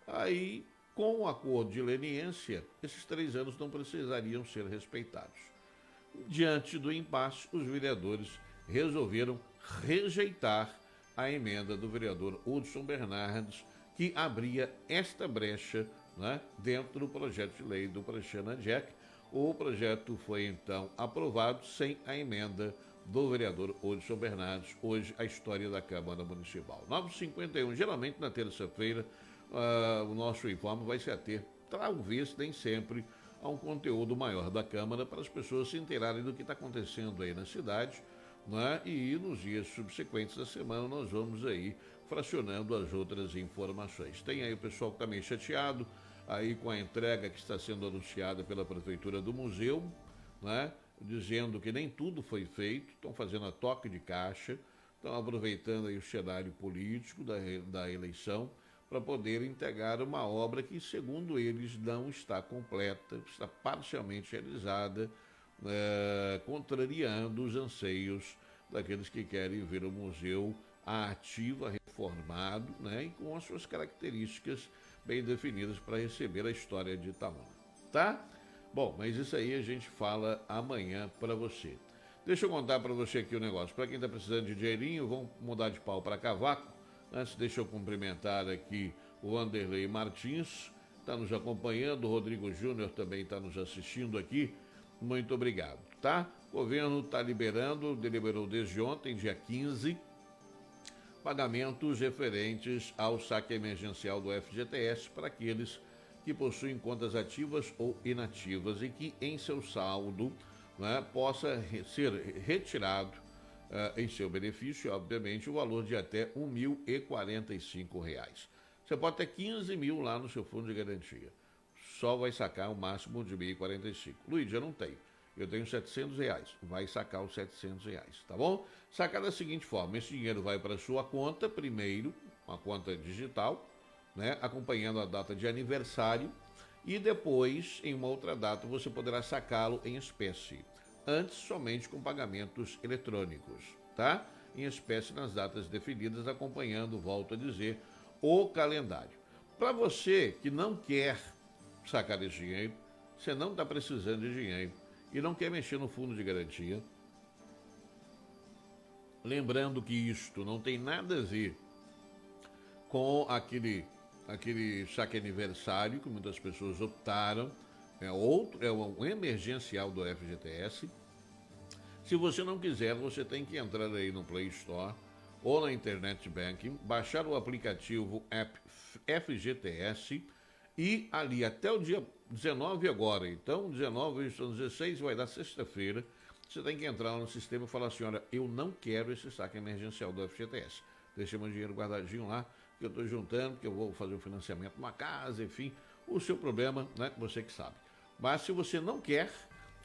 Aí, com o acordo de leniência, esses 3 anos não precisariam ser respeitados. Diante do impasse, os vereadores resolveram rejeitar a emenda do vereador Hudson Bernardes, que abria esta brecha, né, dentro do projeto de lei do Pranchana Jack. O projeto foi então aprovado sem a emenda do vereador Hudson Bernardes. Hoje a história da Câmara Municipal. 9h51, geralmente na terça-feira, o nosso informe vai se ater, talvez nem sempre, a um conteúdo maior da Câmara para as pessoas se inteirarem do que está acontecendo aí na cidade, né? E nos dias subsequentes da semana nós vamos aí fracionando as outras informações. Tem aí o pessoal que está meio chateado aí com a entrega que está sendo anunciada pela Prefeitura do Museu, né, dizendo que nem tudo foi feito, estão fazendo a toque de caixa, estão aproveitando aí o cenário político da eleição para poder entregar uma obra que, segundo eles, não está completa, está parcialmente realizada, contrariando os anseios daqueles que querem ver o museu ativo, reformado, né, e com as suas características bem definidas para receber a história de Itaúna, tá? Bom, mas isso aí a gente fala amanhã para você. Deixa eu contar para você aqui o negócio. Para quem está precisando de dinheirinho, vamos mudar de pau para cavaco. Antes, deixa eu cumprimentar aqui o Wanderlei Martins, está nos acompanhando, o Rodrigo Júnior também está nos assistindo aqui. Muito obrigado, tá? O governo está deliberou desde ontem, dia 15, pagamentos referentes ao saque emergencial do FGTS para aqueles que possuem contas ativas ou inativas e que em seu saldo, né, possa ser retirado em seu benefício, obviamente, o valor de até R$ 1.045. Você pode ter 15 mil lá no seu fundo de garantia. Só vai sacar o máximo de R$ 1.045. Luiz, eu não tenho. Eu tenho R$700. Vai sacar os R$700, tá bom? Sacar da seguinte forma: esse dinheiro vai para sua conta, primeiro, uma conta digital, né, acompanhando a data de aniversário, e depois, em uma outra data, você poderá sacá-lo em espécie. Antes, somente com pagamentos eletrônicos, tá? Em espécie nas datas definidas, acompanhando, volto a dizer, o calendário. Para você que não quer sacar esse dinheiro, você não está precisando de dinheiro e não quer mexer no fundo de garantia, lembrando que isto não tem nada a ver com aquele saque aniversário que muitas pessoas optaram, é um emergencial do FGTS. Se você não quiser, você tem que entrar aí no Play Store ou na Internet Banking, baixar o aplicativo App FGTS e ali até o dia 19 agora, então 19, estão 16, vai dar sexta-feira, você tem que entrar no sistema e falar assim: olha, eu não quero esse saque emergencial do FGTS, deixa meu dinheiro guardadinho lá, que eu estou juntando, que eu vou fazer o financiamento de uma casa, enfim, o seu problema, né, você que sabe. Mas se você não quer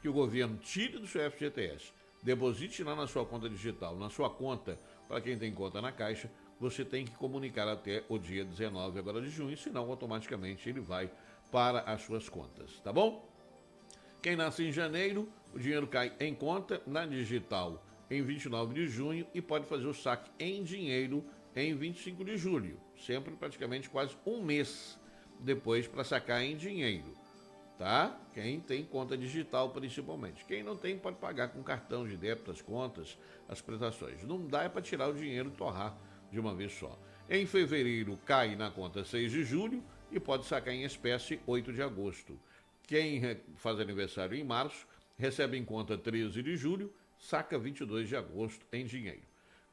que o governo tire do seu FGTS, deposite lá na sua conta digital, na sua conta, para quem tem conta na Caixa, você tem que comunicar até o dia 19 agora de junho, senão automaticamente ele vai para as suas contas, tá bom? Quem nasce em janeiro, o dinheiro cai em conta, na digital, em 29 de junho e pode fazer o saque em dinheiro em 25 de julho, sempre praticamente quase um mês depois para sacar em dinheiro, tá? Quem tem conta digital principalmente. Quem não tem pode pagar com cartão de débito as contas, as prestações. Não dá para tirar o dinheiro e torrar de uma vez só. Em fevereiro cai na conta 6 de julho e pode sacar em espécie 8 de agosto. Quem faz aniversário em março recebe em conta 13 de julho, saca 22 de agosto em dinheiro.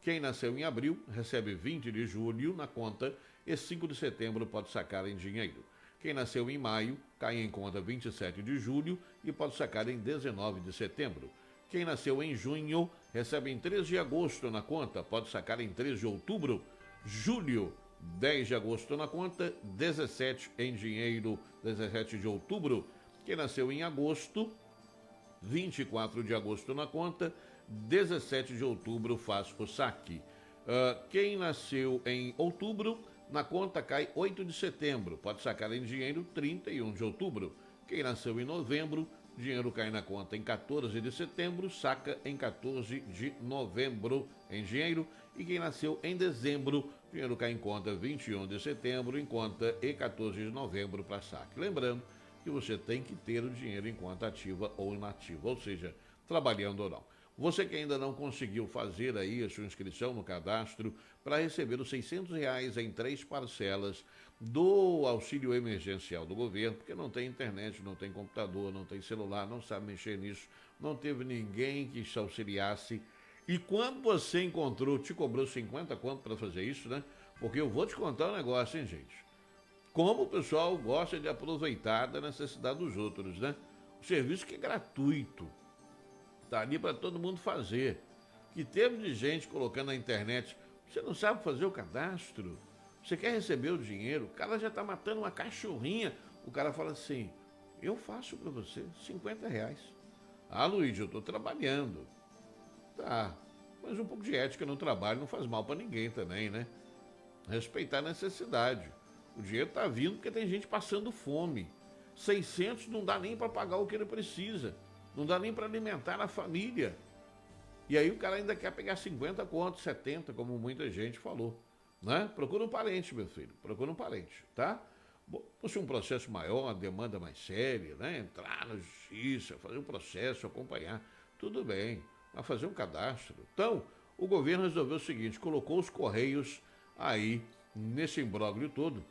Quem nasceu em abril recebe 20 de julho na conta e 5 de setembro pode sacar em dinheiro. Quem nasceu em maio cai em conta 27 de julho e pode sacar em 19 de setembro. Quem nasceu em junho recebe em 3 de agosto na conta, pode sacar em 3 de outubro. Julho, 10 de agosto na conta, 17 em dinheiro, 17 de outubro. Quem nasceu em agosto, 24 de agosto na conta, 17 de outubro faz o saque. Quem nasceu em outubro, na conta cai 8 de setembro, pode sacar em dinheiro 31 de outubro. Quem nasceu em novembro, dinheiro cai na conta em 14 de setembro, saca em 14 de novembro em dinheiro. E quem nasceu em dezembro, dinheiro cai em conta 21 de setembro, em conta e 14 de novembro para saque. Lembrando que você tem que ter o dinheiro em conta ativa ou inativa, ou seja, trabalhando ou não. Você que ainda não conseguiu fazer aí a sua inscrição no cadastro para receber os R$600 em 3 parcelas do auxílio emergencial do governo, porque não tem internet, não tem computador, não tem celular, não sabe mexer nisso, não teve ninguém que te auxiliasse. E quando você encontrou, te cobrou 50 conto para fazer isso, né? Porque eu vou te contar um negócio, hein, gente? Como o pessoal gosta de aproveitar da necessidade dos outros, né? O serviço que é gratuito. Está ali para todo mundo fazer. Que teve de gente colocando na internet: você não sabe fazer o cadastro? Você quer receber o dinheiro? O cara já está matando uma cachorrinha. O cara fala assim: eu faço para você R$50. Ah, Luiz, eu estou trabalhando. Tá, mas um pouco de ética no trabalho não faz mal para ninguém também, né? Respeitar a necessidade. O dinheiro está vindo porque tem gente passando fome. 600 não dá nem para pagar o que ele precisa. Não dá nem para alimentar a família. E aí o cara ainda quer pegar 50 contos, 70, como muita gente falou. Né? Procura um parente, meu filho. Procura um parente, tá? Se um processo maior, uma demanda mais séria, né? Entrar na justiça, fazer um processo, acompanhar, tudo bem. Mas fazer um cadastro. Então, o governo resolveu o seguinte: colocou os Correios aí nesse imbróglio todo.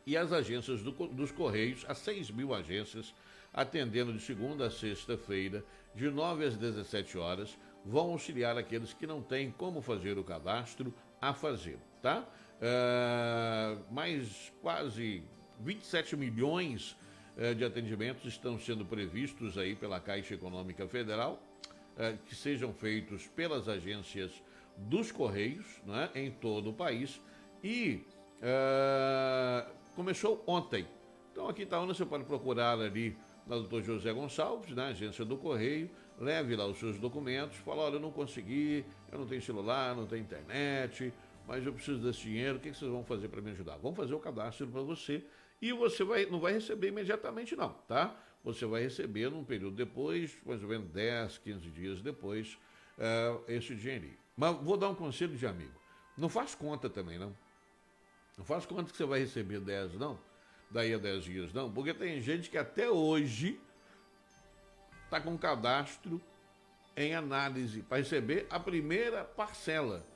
E as agências dos Correios, as 6 mil agências, atendendo de segunda a sexta-feira, de 9 às 17 horas, vão auxiliar aqueles que não têm como fazer o cadastro a fazer, tá? Mais quase 27 milhões de atendimentos estão sendo previstos aí pela Caixa Econômica Federal, que sejam feitos pelas agências dos Correios, né, em todo o país. E começou ontem. Então aqui em Itaúna você pode procurar ali na Dr. José Gonçalves, na agência do Correio, leve lá os seus documentos, fala, olha, eu não consegui, eu não tenho celular, não tenho internet, mas eu preciso desse dinheiro, o que vocês vão fazer para me ajudar? Vão fazer o cadastro para você e você não vai receber imediatamente não, tá? Você vai receber num período depois, mais ou menos 10, 15 dias depois, esse dinheirinho. Mas vou dar um conselho de amigo, não faz conta também, não. Não faz conta que você vai receber 10, não, daí a 10 dias, não, porque tem gente que até hoje está com cadastro em análise para receber a primeira parcela,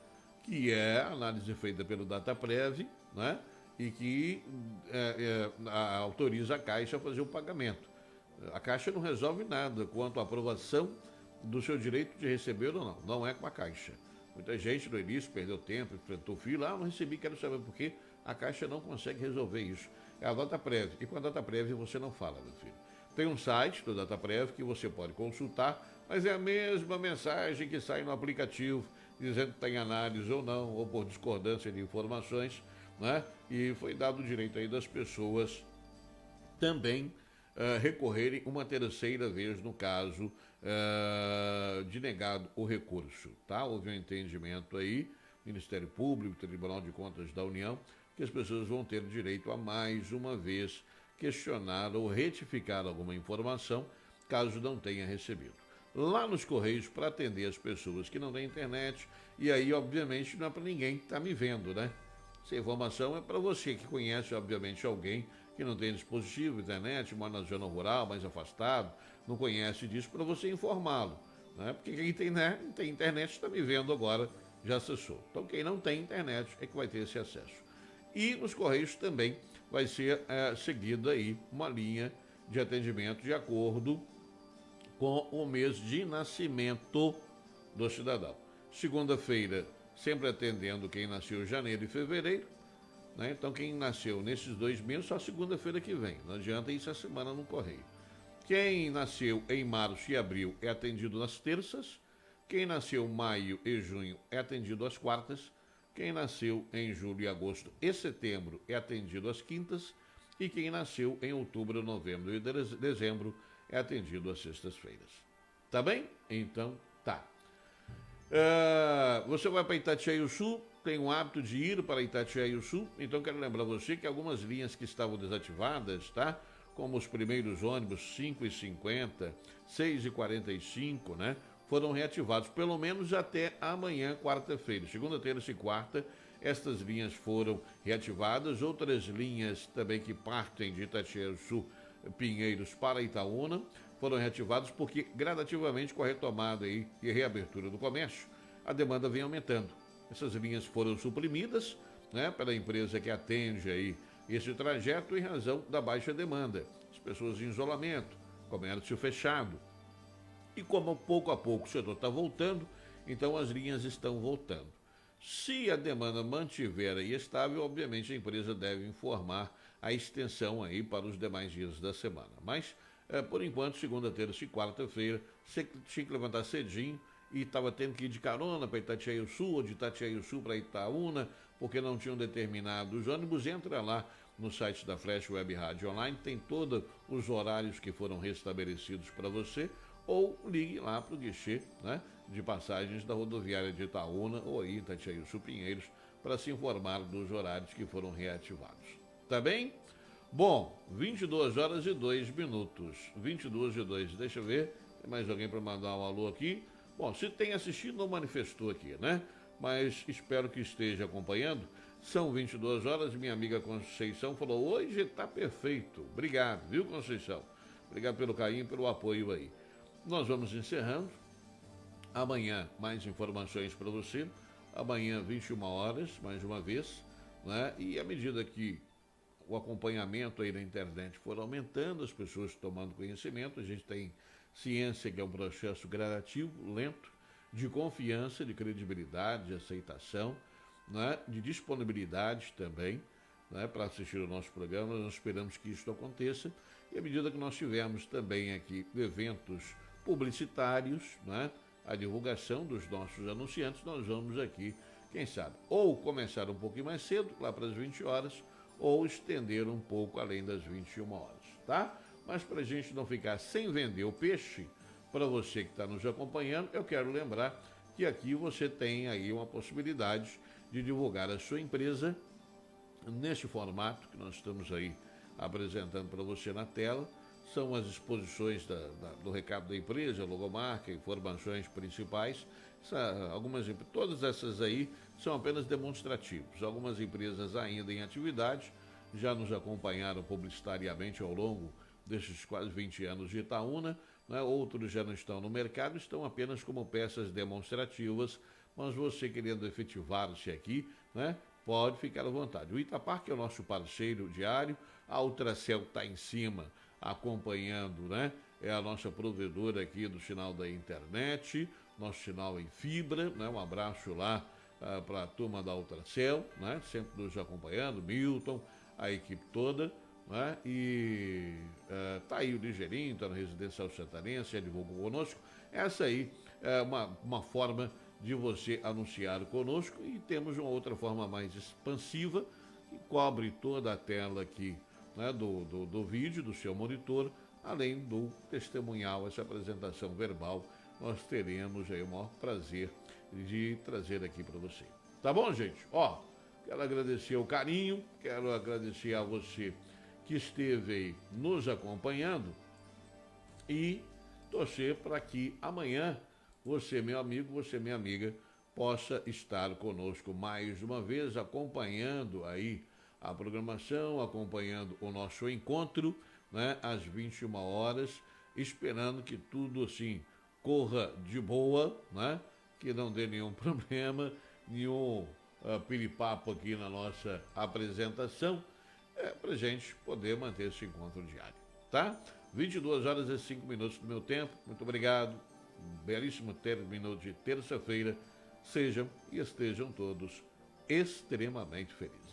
que é a análise feita pelo Dataprev, né? E que autoriza a Caixa a fazer o pagamento. A Caixa não resolve nada quanto à aprovação do seu direito de receber ou não. Não é com a Caixa. Muita gente no início perdeu tempo, enfrentou fila, não recebi, quero saber por quê. A Caixa não consegue resolver isso. É a Dataprev. E com a Dataprev você não fala, meu filho. Tem um site do Dataprev que você pode consultar, mas é a mesma mensagem que sai no aplicativo, dizendo que está em análise ou não, ou por discordância de informações, né? E foi dado o direito aí das pessoas também recorrerem uma terceira vez no caso de negado o recurso, tá? Houve um entendimento aí, Ministério Público, Tribunal de Contas da União, que as pessoas vão ter direito a mais uma vez questionar ou retificar alguma informação, caso não tenha recebido. Lá nos Correios, para atender as pessoas que não têm internet, e aí, obviamente, não é para ninguém que está me vendo, né? Essa informação é para você que conhece, obviamente, alguém que não tem dispositivo, internet, mora na zona rural, mais afastado, não conhece disso, para você informá-lo, né? Porque quem tem, né, tem internet está me vendo agora, já acessou. Então, quem não tem internet é que vai ter esse acesso. E nos Correios também vai ser seguida aí uma linha de atendimento de acordo com o mês de nascimento do cidadão. Segunda-feira, sempre atendendo quem nasceu em janeiro e fevereiro, né? Então quem nasceu nesses 2 meses, só segunda-feira que vem. Não adianta isso a semana no Correio. Quem nasceu em março e abril é atendido nas terças. Quem nasceu em maio e junho é atendido às quartas. Quem nasceu em julho e agosto e setembro é atendido às quintas. E quem nasceu em outubro, novembro e dezembro é atendido às sextas-feiras. Tá bem? Então, tá. Você vai para Itatiaia-Sul, tem o hábito de ir para Itatiaia-Sul, então quero lembrar você que algumas linhas que estavam desativadas, tá? Como os primeiros ônibus 5h50, 6h45, né? Foram reativados, pelo menos até amanhã, quarta-feira. Segunda, terça e quarta, estas linhas foram reativadas. Outras linhas também que partem de Itatiaia-Sul, Pinheiros para Itaúna, foram reativados porque gradativamente com a retomada aí e reabertura do comércio, a demanda vem aumentando. Essas linhas foram suprimidas, né, pela empresa que atende aí esse trajeto em razão da baixa demanda. As pessoas em isolamento, comércio fechado. E como pouco a pouco o setor está voltando, então as linhas estão voltando. Se a demanda mantiver aí estável, obviamente a empresa deve informar a extensão aí para os demais dias da semana. Mas, por enquanto, segunda, terça e quarta-feira, você tinha que levantar cedinho e estava tendo que ir de carona para Itatiaia-Sul ou de Itatiaia-Sul para Itaúna, porque não tinham determinados ônibus. Entra lá no site da Flash Web Rádio Online, tem todos os horários que foram restabelecidos para você, ou ligue lá para o guichê, né, de passagens da rodoviária de Itaúna ou aí Itatiaia-Sul Pinheiros para se informar dos horários que foram reativados. Tá bem? Bom, 22h02. 22h02. Deixa eu ver, tem mais alguém para mandar um alô aqui? Bom, se tem assistido, não manifestou aqui, né? Mas espero que esteja acompanhando. São 22 horas, minha amiga Conceição falou, hoje está perfeito. Obrigado, viu, Conceição? Obrigado pelo carinho, pelo apoio aí. Nós vamos encerrando. Amanhã, mais informações para você. amanhã 21 horas, mais uma vez, né? E à medida que o acompanhamento aí na internet for aumentando, as pessoas tomando conhecimento, a gente tem ciência que é um processo gradativo, lento, de confiança, de credibilidade, de aceitação, né? De disponibilidade também, né? Para assistir o nosso programa. Nós esperamos que isso aconteça, e à medida que nós tivermos também aqui eventos publicitários, né? A divulgação dos nossos anunciantes, nós vamos aqui, quem sabe, ou começar um pouquinho mais cedo, lá para as 20 horas, ou estender um pouco além das 21 horas, tá? Mas para a gente não ficar sem vender o peixe, para você que está nos acompanhando, eu quero lembrar que aqui você tem aí uma possibilidade de divulgar a sua empresa neste formato que nós estamos aí apresentando para você na tela. São as exposições do recado da empresa, logomarca, informações principais. Todas essas aí são apenas demonstrativos. Algumas empresas ainda em atividade já nos acompanharam publicitariamente ao longo desses quase 20 anos de Itaúna, né? Outros já não estão no mercado, estão apenas como peças demonstrativas, mas você querendo efetivar-se aqui, né? Pode ficar à vontade. O Itaparc é o nosso parceiro diário, a Ultracel está em cima acompanhando, né? É a nossa provedora aqui do sinal da internet, nosso sinal em fibra, né? Um abraço lá para a turma da Ultracel, né? Sempre nos acompanhando, Milton, a equipe toda, né? E tá aí o Ligeirinho, está na Residencial Santanense, já divulgou conosco. Essa aí é uma forma de você anunciar conosco, e temos uma outra forma mais expansiva, que cobre toda a tela aqui, né, do vídeo, do seu monitor, além do testemunhal, essa apresentação verbal, nós teremos aí o maior prazer de trazer aqui para você. Tá bom, gente? Ó, quero agradecer o carinho, quero agradecer a você que esteve aí nos acompanhando e torcer para que amanhã você, meu amigo, você, minha amiga, possa estar conosco mais uma vez, acompanhando aí a programação, acompanhando o nosso encontro, né, às 21 horas, esperando que tudo assim corra de boa, né, que não dê nenhum problema, nenhum piripapo aqui na nossa apresentação, para a gente poder manter esse encontro diário, tá? 22 horas e 5 minutos do meu tempo, muito obrigado, um belíssimo término de terça-feira, sejam e estejam todos extremamente felizes.